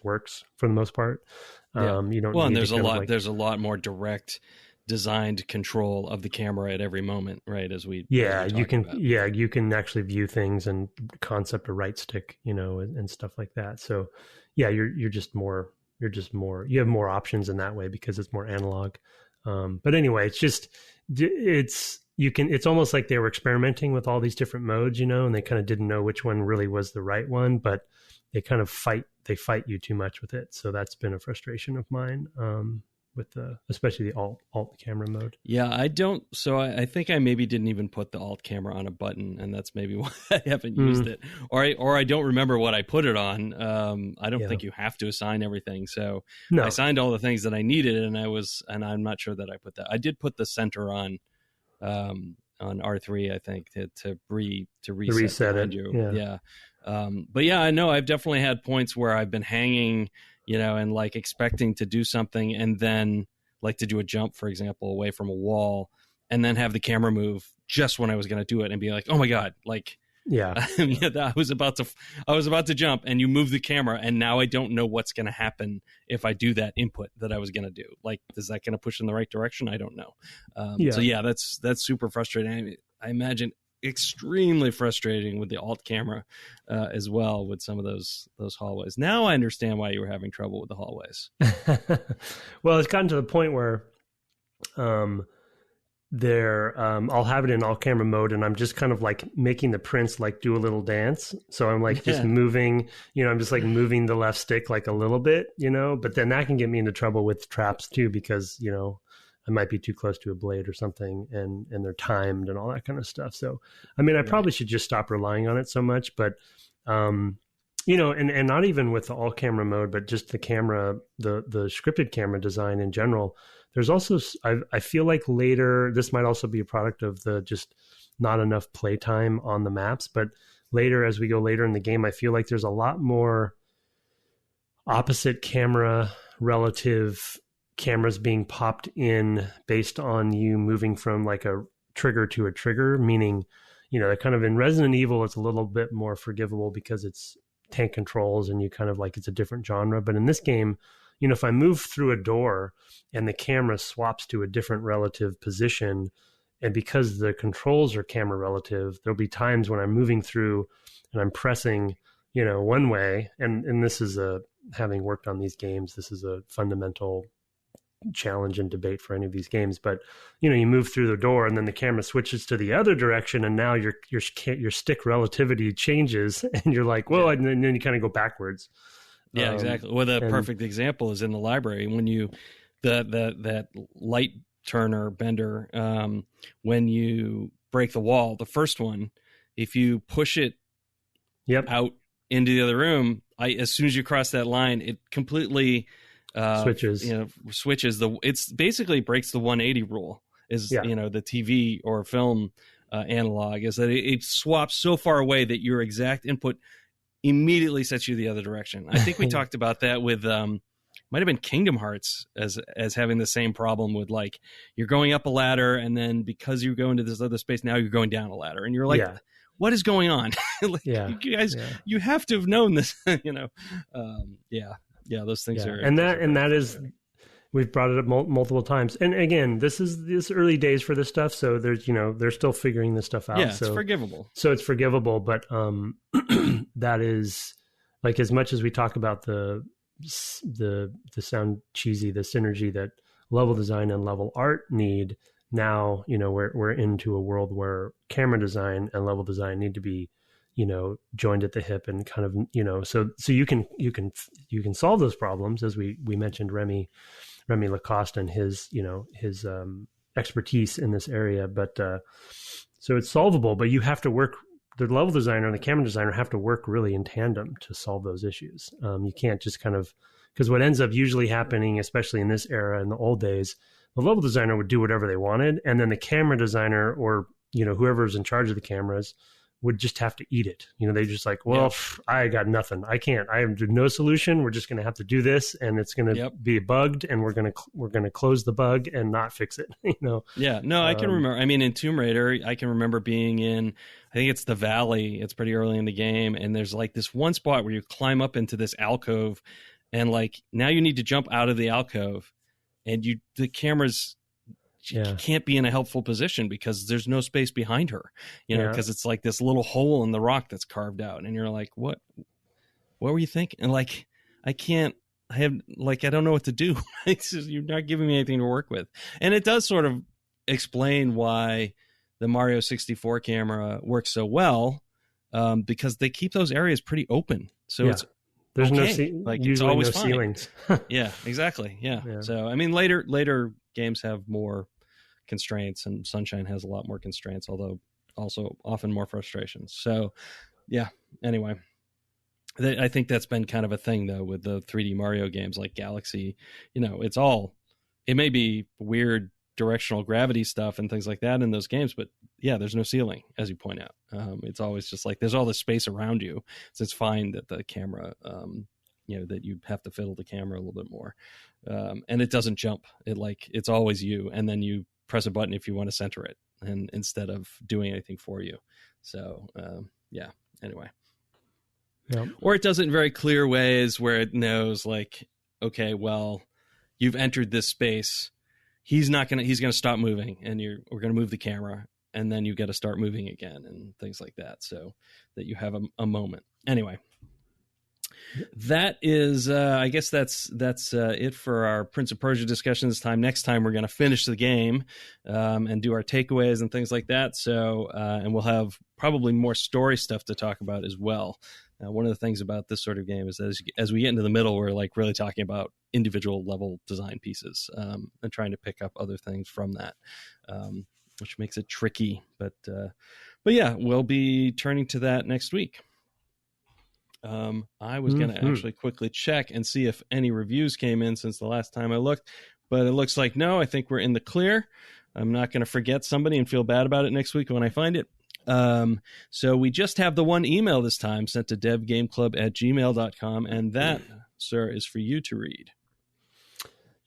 works for the most part. You don't. Well, and there's a lot more direct designed control of the camera at every moment, right? You can actually view things and concept a right stick, and stuff like that. So yeah, you have more options in that way because it's more analog. But anyway, it's almost like they were experimenting with all these different modes, and they kind of didn't know which one really was the right one, but they kind of fight you too much with it. So that's been a frustration of mine, with especially the alt camera mode. Yeah, I don't. So I think I maybe didn't even put the alt camera on a button, and that's maybe why I haven't used it, or I don't remember what I put it on. I don't think you have to assign everything. So I assigned all the things that I needed, and I'm not sure that I put that. I did put the center on, on R3, I think, to reset reset behind it. you. Yeah. But yeah, I know I've definitely had points where I've been hanging, and like expecting to do something, and then like to do a jump, for example, away from a wall, and then have the camera move just when I was going to do it, and be like, oh my god, like. Yeah. I was about to jump, and you move the camera, and now I don't know what's going to happen if I do that input that I was going to do. Like, is that going to push in the right direction? I don't know. So yeah, that's super frustrating. I imagine extremely frustrating with the alt camera as well, with some of those hallways. Now I understand why you were having trouble with the hallways. Well, it's gotten to the point where I'll have it in all camera mode, and I'm just kind of like making the prince like do a little dance. So I'm like just moving, I'm just like moving the left stick like a little bit, but then that can get me into trouble with traps too, because, I might be too close to a blade or something, and they're timed and all that kind of stuff. So, I mean, I probably should just stop relying on it so much, but, and not even with the all camera mode, but just the camera, the scripted camera design in general. There's also, I feel like later, this might also be a product of the just not enough playtime on the maps, but later, as we go later in the game, I feel like there's a lot more opposite camera relative cameras being popped in based on you moving from like a trigger to a trigger, meaning, kind of in Resident Evil, it's a little bit more forgivable because it's tank controls and you kind of like, it's a different genre. But in this game, if I move through a door and the camera swaps to a different relative position, and because the controls are camera relative, there'll be times when I'm moving through and I'm pressing, one way. And this is having worked on these games, this is a fundamental challenge and debate for any of these games. But, you move through the door and then the camera switches to the other direction, and now your stick relativity changes, and you're like, whoa, and then you kind of go backwards. Yeah, exactly. Well, the perfect example is in the library when you that light turner bender, when you break the wall, the first one, if you push it out into the other room, as soon as you cross that line, it completely switches. It's basically breaks the 180 rule. Is the TV or film analog is that it swaps so far away that your exact input immediately sets you the other direction. I think we talked about that with might have been Kingdom Hearts as having the same problem with, like, you're going up a ladder, and then because you go into this other space, now you're going down a ladder, and you're like, what is going on? You guys, you have to have known this. Those things are, and that is, we've brought it up multiple times. And again, this is early days for this stuff, so there's they're still figuring this stuff out. Yeah, it's forgivable. So it's forgivable, but that is, like, as much as we talk about the sound cheesy, the synergy that level design and level art need. Now, we're into a world where camera design and level design need to be, joined at the hip, and kind of, so you can solve those problems, as we mentioned Remy Lacoste and his expertise in this area. But so it's solvable, but you have to work. The level designer and the camera designer have to work really in tandem to solve those issues. You can't just kind of, because what ends up usually happening, especially in this era, in the old days, the level designer would do whatever they wanted, and then the camera designer, or whoever's in charge of the cameras, would just have to eat it. They just like, well, I got nothing. I can't. I have no solution. We're just going to have to do this, and it's going to be bugged, and we're going to close the bug and not fix it. Yeah. No, I can remember. I mean, in Tomb Raider, I can remember being in, I think it's the Valley. It's pretty early in the game, and there's like this one spot where you climb up into this alcove, and like now you need to jump out of the alcove, and the camera's can't be in a helpful position because there's no space behind her, because it's like this little hole in the rock that's carved out, and you're like, what were you thinking? And like, I don't know what to do. You're not giving me anything to work with. And it does sort of explain why the Mario 64 camera works so well, because they keep those areas pretty open. So it's, there's usually it's always no ceilings. Yeah, exactly. Yeah. So, I mean, later games have more constraints, and Sunshine has a lot more constraints, although also often more frustrations. So, yeah. Anyway, I think that's been kind of a thing, though, with the 3D Mario games like Galaxy. It may be weird directional gravity stuff and things like that in those games, but yeah, there's no ceiling, as you point out. It's always just like there's all this space around you, so it's fine that the camera, that you have to fiddle the camera a little bit more, and it doesn't jump. It's always you, and then you press a button if you want to center it, and instead of doing anything for you. So anyway. Yep. Or it does it in very clear ways where it knows, like, okay, well, you've entered this space. He's going to stop moving, and we're going to move the camera, and then you got to start moving again and things like that, so that you have a moment. Anyway, that is, I guess that's it for our Prince of Persia discussion this time. Next time, we're going to finish the game and do our takeaways and things like that. So, and we'll have probably more story stuff to talk about as well. One of the things about this sort of game is that as we get into the middle, we're like really talking about individual level design pieces and trying to pick up other things from that, which makes it tricky. But yeah, we'll be turning to that next week. I was going to actually quickly check and see if any reviews came in since the last time I looked, but it looks like no. I think we're in the clear. I'm not going to forget somebody and feel bad about it next week when I find it. So we just have the one email this time sent to devgameclub@gmail.com, and that, sir, is for you to read.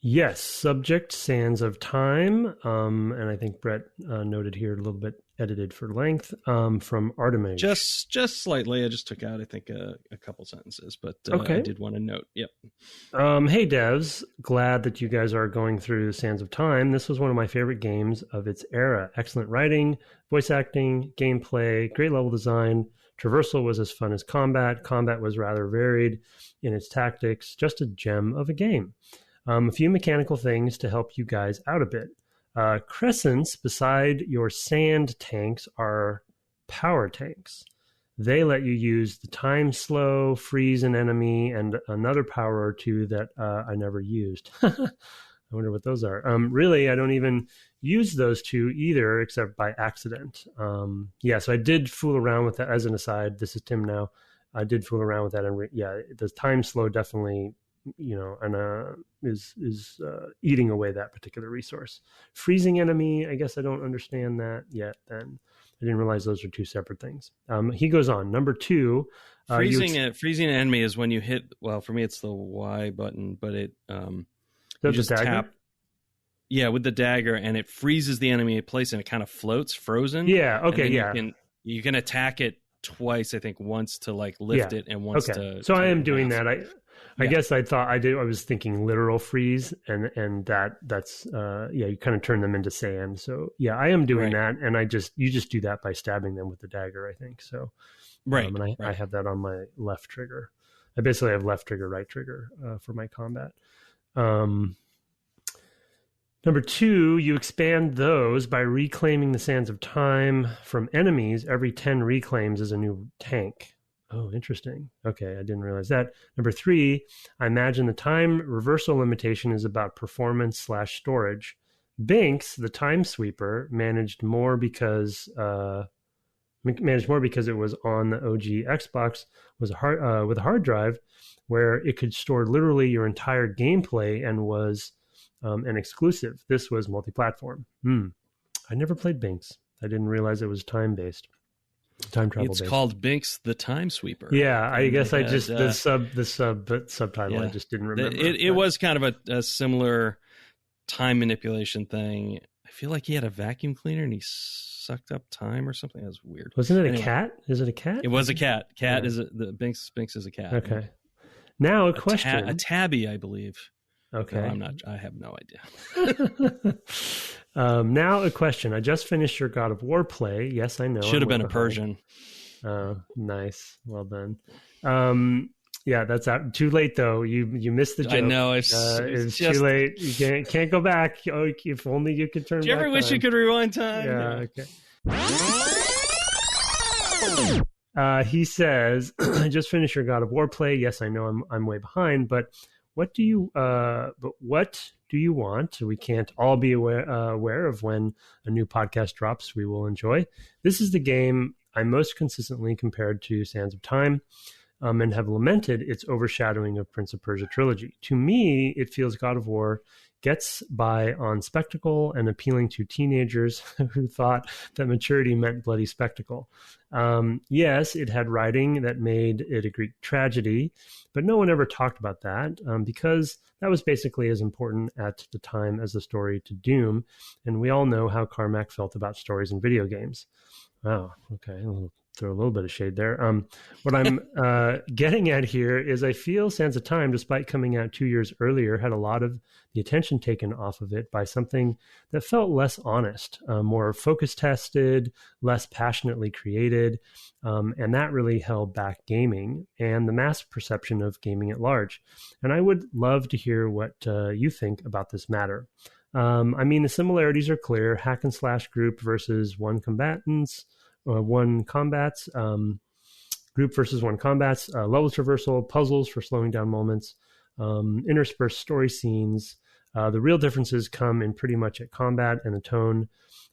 Yes, subject Sands of Time, and I think Brett noted here a little bit edited for length, from Artemis. Just slightly. I just took out, I think, a couple sentences, but okay. I did want to note. Yep. Hey, devs. Glad that you guys are going through Sands of Time. This was one of my favorite games of its era. Excellent writing, voice acting, gameplay, great level design. Traversal was as fun as combat. Combat was rather varied in its tactics. Just a gem of a game. A few mechanical things to help you guys out a bit. Crescents beside your sand tanks are power tanks. They let you use the time slow, freeze an enemy, and another power or two that I never used. I wonder what those are. Really, I don't even use those two either, except by accident. So I did fool around with that. As an aside, this is Tim now. I did fool around with that, and the time slow definitely, is eating away that particular resource. Freezing enemy, I guess I don't understand that yet. Then I didn't realize those are two separate things. He goes on. Number 2, freezing an enemy is when you hit. Well, for me, it's the Y button, but it you just tap. Yeah, with the dagger, and it freezes the enemy in place, and it kind of floats, frozen. Yeah. Okay. Yeah. You can attack it twice. I think once to like lift it, and once to. So I am doing that. I guess I thought I was thinking literal freeze, and that's you kind of turn them into sand. So yeah, I am doing that, and you just do that by stabbing them with the dagger, I think. So I have that on my left trigger. I basically have left trigger, right trigger for my combat. Number 2, you expand those by reclaiming the Sands of Time from enemies. Every 10 reclaims is a new tank. Oh, interesting. Okay, I didn't realize that. Number 3, I imagine the time reversal limitation is about performance/storage. Binks, the time sweeper, managed more because it was on the OG Xbox, was with a hard drive where it could store literally your entire gameplay and was an exclusive. This was multi-platform. I never played Binks. I didn't realize it was time-based. Time travel. It's called Binks the Time Sweeper. Yeah, I guess I just the subtitle. Yeah. I just didn't remember. It was kind of a similar time manipulation thing. I feel like he had a vacuum cleaner and he sucked up time or something. That was weird. Wasn't it a cat? Is it a cat? It was a cat. Binks is a cat. Okay. Yeah. Now a question. A tabby, I believe. Okay. No, I have no idea. Now a question. I just finished your God of War play. Yes, I know. Should have been a Persian. Nice. Well done. Yeah, that's out. Too late though. You missed the joke. I know it's too late. You can't go back. Oh, if only you could turn. Do you ever wish you could rewind time? Yeah. Okay. He says, "I just finished your God of War play. Yes, I know I'm way behind, but what do you want? We can't all be aware of when a new podcast drops. We will enjoy. This is the game I most consistently compared to Sands of Time. and have lamented its overshadowing of Prince of Persia trilogy. To me, it feels God of War gets by on spectacle and appealing to teenagers who thought that maturity meant bloody spectacle. Yes, it had writing that made it a Greek tragedy, but no one ever talked about that because that was basically as important at the time as the story to Doom. And we all know how Carmack felt about stories in video games. Oh, okay. Throw a little bit of shade there. What I'm getting at here is I feel Sands of Time, despite coming out 2 years earlier, had a lot of the attention taken off of it by something that felt less honest, more focus tested, less passionately created. And that really held back gaming and the mass perception of gaming at large. And I would love to hear what you think about this matter. I mean, the similarities are clear. Hack and slash group versus one combatants. One combats, group versus one combats, level traversal, puzzles for slowing down moments, interspersed story scenes. The real differences come in pretty much at combat and the tone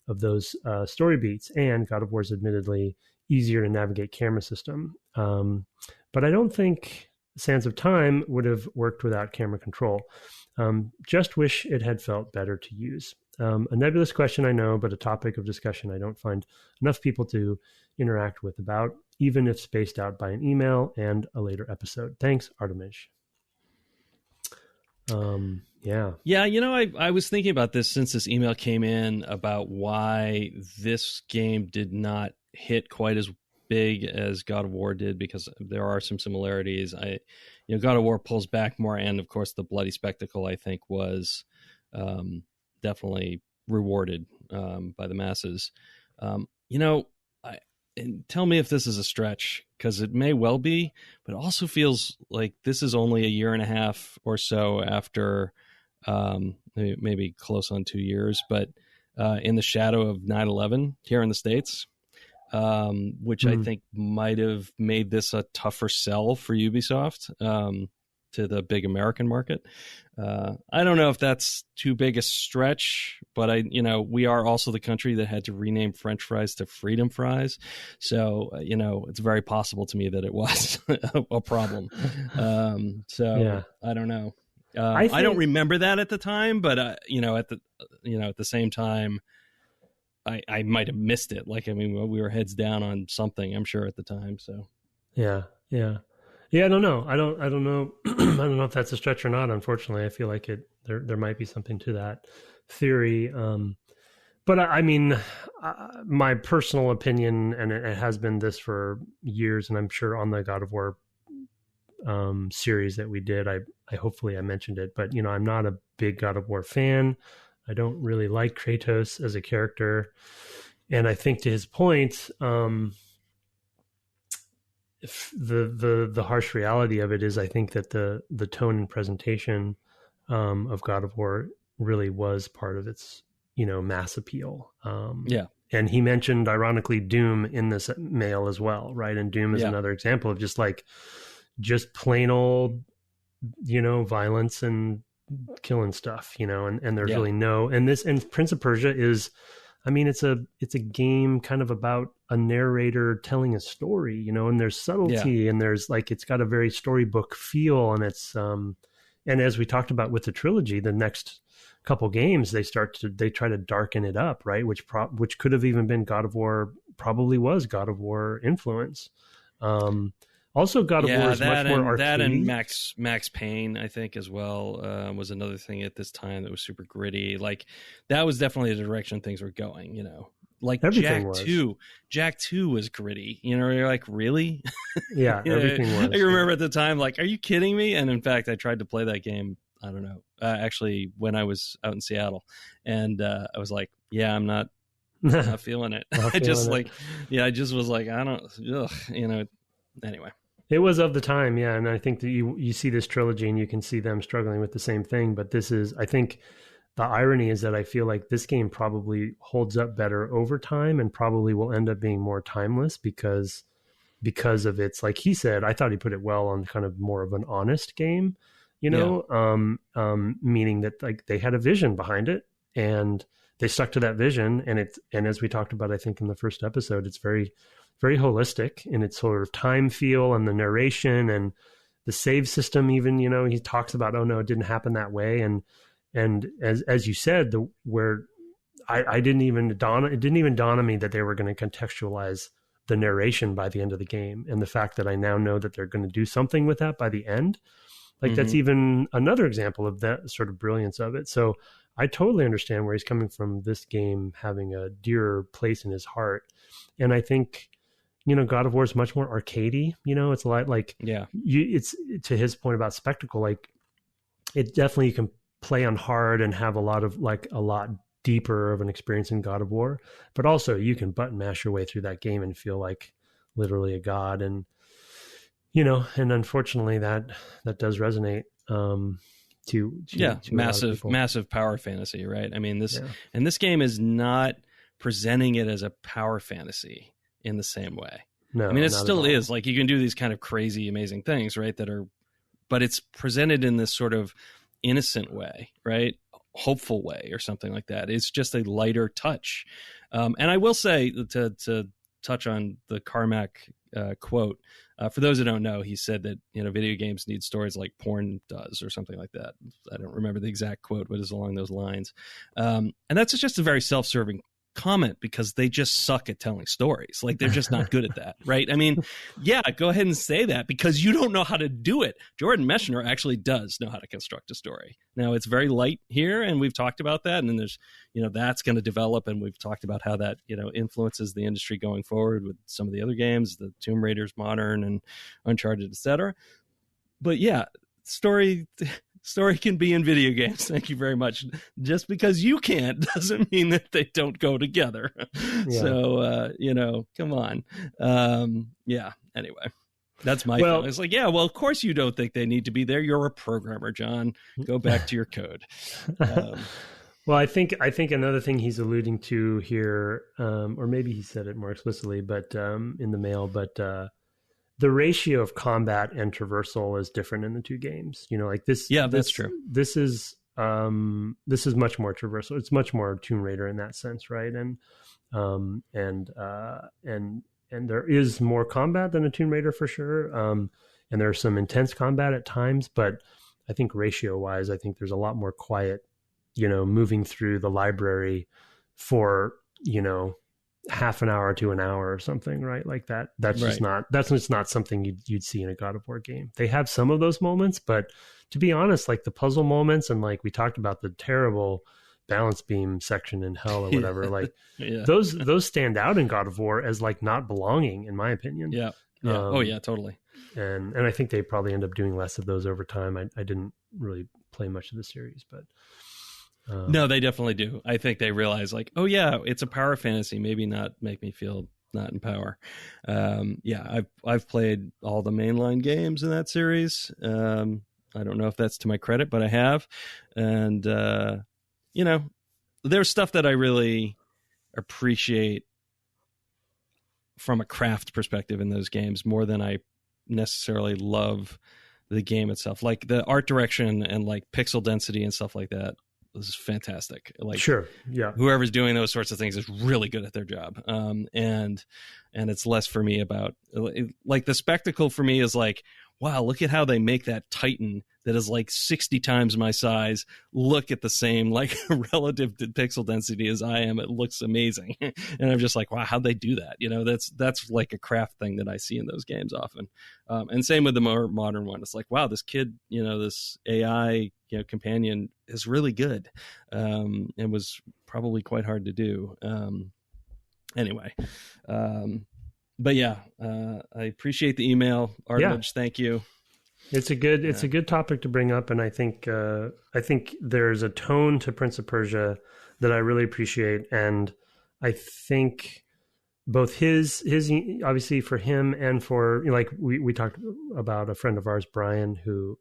of those story beats, and God of War's admittedly easier to navigate camera system. But I don't think Sands of Time would have worked without camera control. Just wish it had felt better to use. A nebulous question, I know, but a topic of discussion I don't find enough people to interact with about, even if spaced out by an email and a later episode. Thanks, Artemis. Yeah. Yeah, you know, I was thinking about this since this email came in about why this game did not hit quite as big as God of War did, because there are some similarities. God of War pulls back more, and of course the bloody spectacle, I think, was definitely rewarded by the masses. And tell me if this is a stretch, because it may well be, but it also feels like this is only a year and a half or so after, maybe close on 2 years, but in the shadow of 9/11 here in the States, which I think might have made this a tougher sell for Ubisoft to the big American market. I don't know if that's too big a stretch, but we are also the country that had to rename French fries to freedom fries. So, it's very possible to me that it was a problem. Yeah. I don't know. I don't remember that at the time, but at the same time, I might have missed it. We were heads down on something, I'm sure, at the time. So, yeah. I don't know. I don't know. I don't know if that's a stretch or not. Unfortunately, I feel like there might be something to that theory. But I mean, my personal opinion, and it has been this for years, and I'm sure on the God of War series that we did, I hopefully I mentioned it, but I'm not a big God of War fan. I don't really like Kratos as a character, and I think to his point, the harsh reality of it is, I think that the tone and presentation of God of War really was part of its mass appeal. And he mentioned, ironically, Doom in this mail as well, right? And Doom is another example of just plain old violence and killing stuff, and there's really no, and Prince of Persia is, I mean, it's a game kind of about a narrator telling a story, and there's subtlety and there's it's got a very storybook feel, and it's and as we talked about with the trilogy, the next couple games they try to darken it up, right? Which could have even been God of War, probably was God of War influence. Also, God of War is much more arcade. That and Max Payne, I think, as well, was another thing at this time that was super gritty. That was definitely the direction things were going, Everything Jack 2 was gritty. You're like, really? Yeah, everything was. I remember at the time, are you kidding me? And in fact, I tried to play that game, I don't know, actually when I was out in Seattle. And I was like, I'm not feeling it. I just was like, I don't, anyway. It was of the time, yeah, and I think that you see this trilogy and you can see them struggling with the same thing, but this is, I think the irony is that I feel like this game probably holds up better over time and probably will end up being more timeless because of its, like he said, I thought he put it well on kind of more of an honest game, meaning that they had a vision behind it and they stuck to that vision, and as we talked about, I think in the first episode, it's very very holistic in its sort of time feel and the narration and the save system. Even, you know, he talks about, oh no, it didn't happen that way. And as you said, where it didn't even dawn on me that they were going to contextualize the narration by the end of the game, and the fact that I now know that they're going to do something with that by the end. Like that's even another example of that sort of brilliance of it. So I totally understand where he's coming from, this game having a dearer place in his heart. And I think, you know, God of War is much more arcadey. You know, it's a lot like, it's to his point about spectacle, like it definitely, you can play on hard and have a lot deeper of an experience in God of War, but also you can button mash your way through that game and feel like literally a god. And, you know, and unfortunately that does resonate, to massive power fantasy, right? I mean, and this game is not presenting it as a power fantasy in the same way. No, I mean, it still is like, you can do these kind of crazy, amazing things, right? But it's presented in this sort of innocent way, right? Hopeful way or something like that. It's just a lighter touch. And I will say, to touch on the Carmack quote, for those who don't know, he said that, you know, video games need stories like porn does or something like that. I don't remember the exact quote, but it's along those lines. And that's just a very self-serving comment, because they just suck at telling stories. Like, they're just not good at that, right? I mean, yeah, go ahead and say that, because you don't know how to do it. Jordan Mechner actually does know how to construct a story. Now, it's very light here, and we've talked about that, and then there's, you know, that's going to develop, and we've talked about how that, you know, influences the industry going forward with some of the other games, the Tomb Raiders modern and Uncharted, etc. But yeah, story can be in video games. Thank you very much. Just because you can't doesn't mean that they don't go together. Yeah. So, you know, come on. Yeah. Anyway, that's my thing. It's like, yeah, well, of course you don't think they need to be there. You're a programmer, John. Go back to your code. Well, I think another thing he's alluding to here, or maybe he said it more explicitly, but in the mail, but the ratio of combat and traversal is different in the two games. You know, like this. Yeah, that's true. This is much more traversal. It's much more Tomb Raider in that sense, right? And there is more combat than a Tomb Raider for sure. And there's some intense combat at times, but I think ratio wise, I think there's a lot more quiet, you know, moving through the library for, you know, half an hour to an hour or something, right? Like that. That's just not something you'd see in a God of War game. They have some of those moments, but to be honest, like the puzzle moments, and like we talked about the terrible balance beam section in hell or whatever, like those stand out in God of War as like not belonging, in my opinion. Yeah. Oh yeah, totally. And I think they probably end up doing less of those over time. I didn't really play much of the series, but no, they definitely do. I think they realize like, oh yeah, it's a power fantasy. Maybe not make me feel not in power. Yeah, I've played all the mainline games in that series. I don't know if that's to my credit, but I have. And you know, there's stuff that I really appreciate from a craft perspective in those games more than I necessarily love the game itself. Like the art direction and like pixel density and stuff like that. This is fantastic. Like, sure, yeah. Whoever's doing those sorts of things is really good at their job. And it's less for me about like the spectacle for me is like, wow, look at how they make that Titan that is like 60 times my size look at the same like relative to pixel density as I am. It looks amazing, and I'm just like, wow, how'd they do that? You know, that's like a craft thing that I see in those games often. And same with the more modern one. It's like, wow, this kid, you know, this AI, you know, companion is really good, and was probably quite hard to do. Anyway, but yeah, I appreciate the email, Artledge. Yeah. Thank you. It's a good topic to bring up, and I think there's a tone to Prince of Persia that I really appreciate, and I think both his obviously for him and for, you know, like we talked about a friend of ours, Brian, who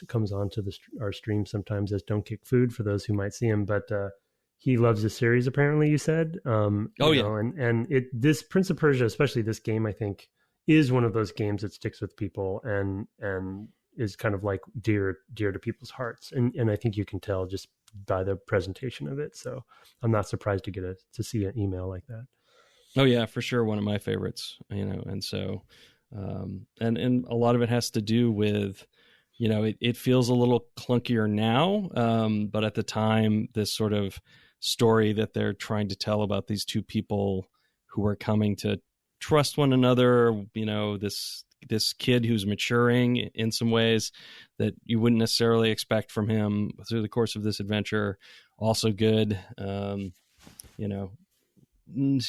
comes on to our stream sometimes as Don't Kick Food for those who might see him, but he loves the series apparently. You said, this Prince of Persia, especially this game, I think is one of those games that sticks with people and is kind of like dear to people's hearts. And I think you can tell just by the presentation of it. So I'm not surprised to see an email like that. Oh yeah, for sure, one of my favorites. And so, and a lot of it has to do with, it feels a little clunkier now, but at the time, this sort of story that they're trying to tell about these two people who are coming to trust one another, this kid who's maturing in some ways that you wouldn't necessarily expect from him through the course of this adventure. Also good.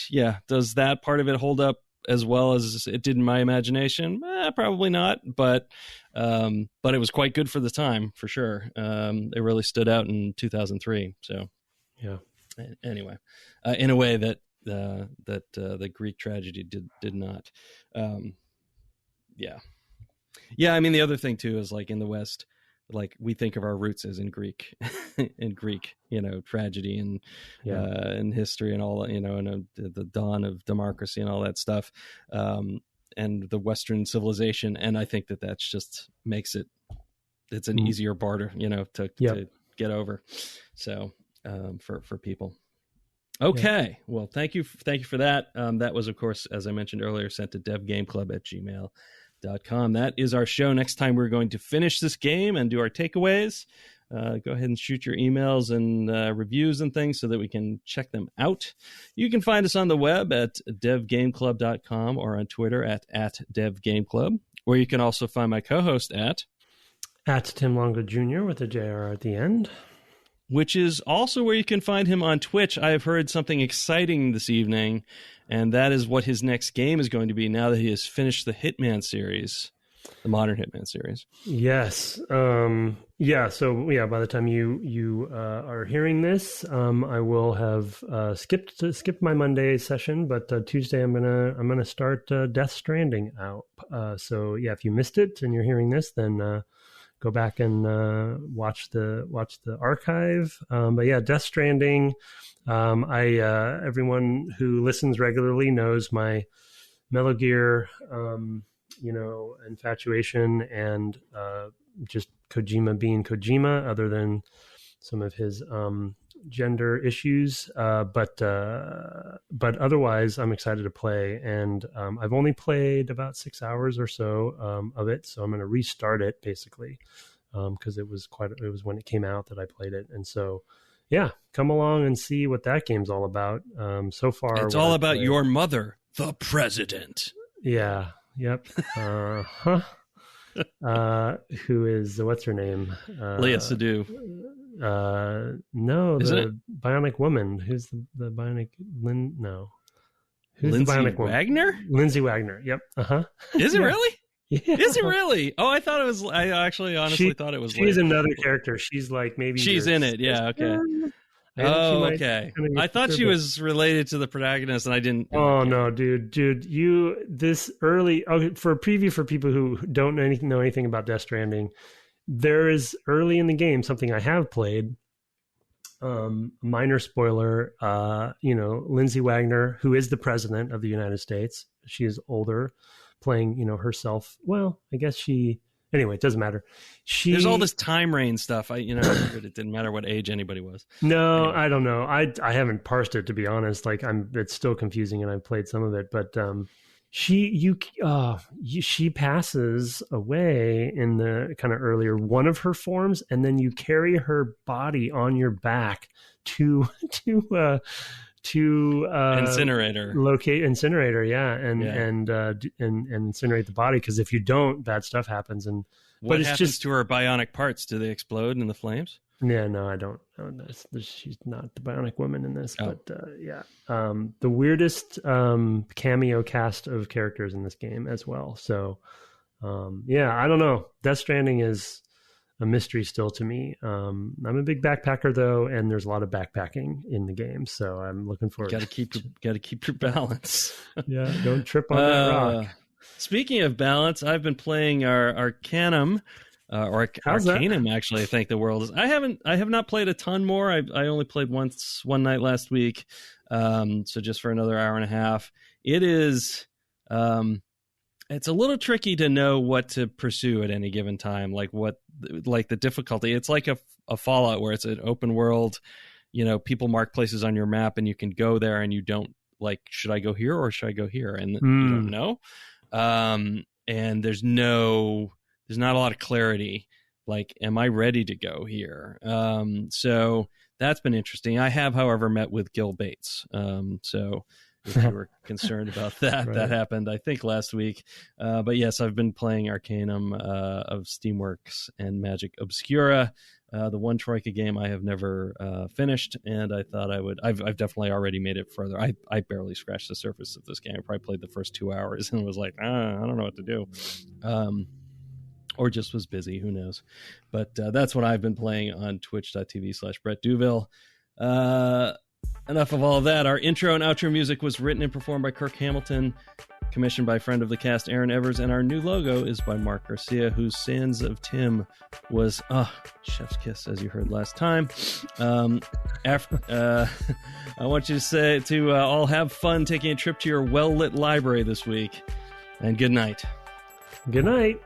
Yeah. Does that part of it hold up as well as it did in my imagination? Probably not, but it was quite good for the time, for sure. It really stood out in 2003. So yeah. Anyway, in a way that the Greek tragedy did not. Yeah. I mean, the other thing too is, like, in the West, like, we think of our roots as in Greek, tragedy and history and all, and the dawn of democracy and all that stuff, and the Western civilization. And I think that's just makes it's an easier border, to get over. So, for people. Okay. Yeah. Well, thank you for that. That was, of course, as I mentioned earlier, sent to devgameclub@gmail.com. That is our show. Next time we're going to finish this game and do our takeaways. Go ahead and shoot your emails and reviews and things so that we can check them out. You can find us on the web at devgameclub.com or on Twitter at devgameclub, where you can also find my co-host at Tim Longo Jr. with a JR at the end. Which is also where you can find him on Twitch. I have heard something exciting this evening, and that is what his next game is going to be now that he has finished the Hitman series, the modern Hitman series. Yes. So by the time you are hearing this, I will have skipped my Monday session, but Tuesday I'm gonna start Death Stranding out. So yeah, if you missed it and you're hearing this, then go back and watch the archive. But yeah, Death Stranding. Everyone who listens regularly knows my Metal Gear, infatuation, and just Kojima being Kojima, other than some of his gender issues. But otherwise, I'm excited to play, and I've only played about 6 hours or so of it, so I'm going to restart it basically, because it was when it came out that I played it, and so yeah, come along and see what that game's all about. So far, it's all about your mother, the president. Yeah. Yep. Who is, what's her name? Leia Sadu. No, Isn't it? Bionic Woman. Who's the Bionic? No. Who's Lindsay the Bionic Wagner? Woman? Lindsay Wagner. Yep. Is it really? Yeah. Is it really? Oh, I thought it was. I actually, honestly, thought it was. She's another character. She's like maybe. She's in it. Yeah. Okay. Oh, okay. I thought she was related to the protagonist, and I didn't. Oh no, dude! You this early for a preview for people who don't know anything about Death Stranding. There is early in the game something I have played. Minor spoiler. Lindsay Wagner, who is the president of the United States, she is older, playing herself. Well, I guess she. Anyway, it doesn't matter. There's all this time reign stuff. I figured it didn't matter what age anybody was. No, anyway. I don't know. I haven't parsed it, to be honest. Like it's still confusing, and I've played some of it. But she passes away in the kind of earlier one of her forms, and then you carry her body on your back to incinerator, and incinerate the body, because if you don't, bad stuff happens. And what happens to her bionic parts? Do they explode in the flames? Yeah, no, I don't. She's not the Bionic Woman in this, but the weirdest cameo cast of characters in this game as well. So I don't know. Death Stranding is a mystery still to me. I'm a big backpacker though, and there's a lot of backpacking in the game, so I'm looking forward. Got to keep your balance. Yeah, don't trip on that rock. Speaking of balance, I've been playing our Arcanum, or Arcanum. Actually, I think the world is. I have not played a ton more. I only played one night last week, so just for another hour and a half. It is. It's a little tricky to know what to pursue at any given time, like the difficulty. It's like a Fallout where it's an open world, people mark places on your map and you can go there and you don't like, should I go here or should I go here? And you don't know. And there's not a lot of clarity. Like, am I ready to go here? So that's been interesting. I have, however, met with Gil Bates. So if you were concerned about that, Right. that happened, I think, last week. But yes, I've been playing Arcanum of Steamworks and Magic Obscura, the one Troika game I have never finished, and I thought I would. I've definitely already made it further. I barely scratched the surface of this game. I probably played the first 2 hours and was like, I don't know what to do. Or just was busy, who knows. But that's what I've been playing on twitch.tv/Brett Douville. Enough of all of that. Our intro and outro music was written and performed by Kirk Hamilton, commissioned by friend of the cast Aaron Evers, and our new logo is by Mark Garcia, whose Sands of Time was chef's kiss, as you heard last time. I want you to say to all have fun taking a trip to your well-lit library this week, and good night. Good night.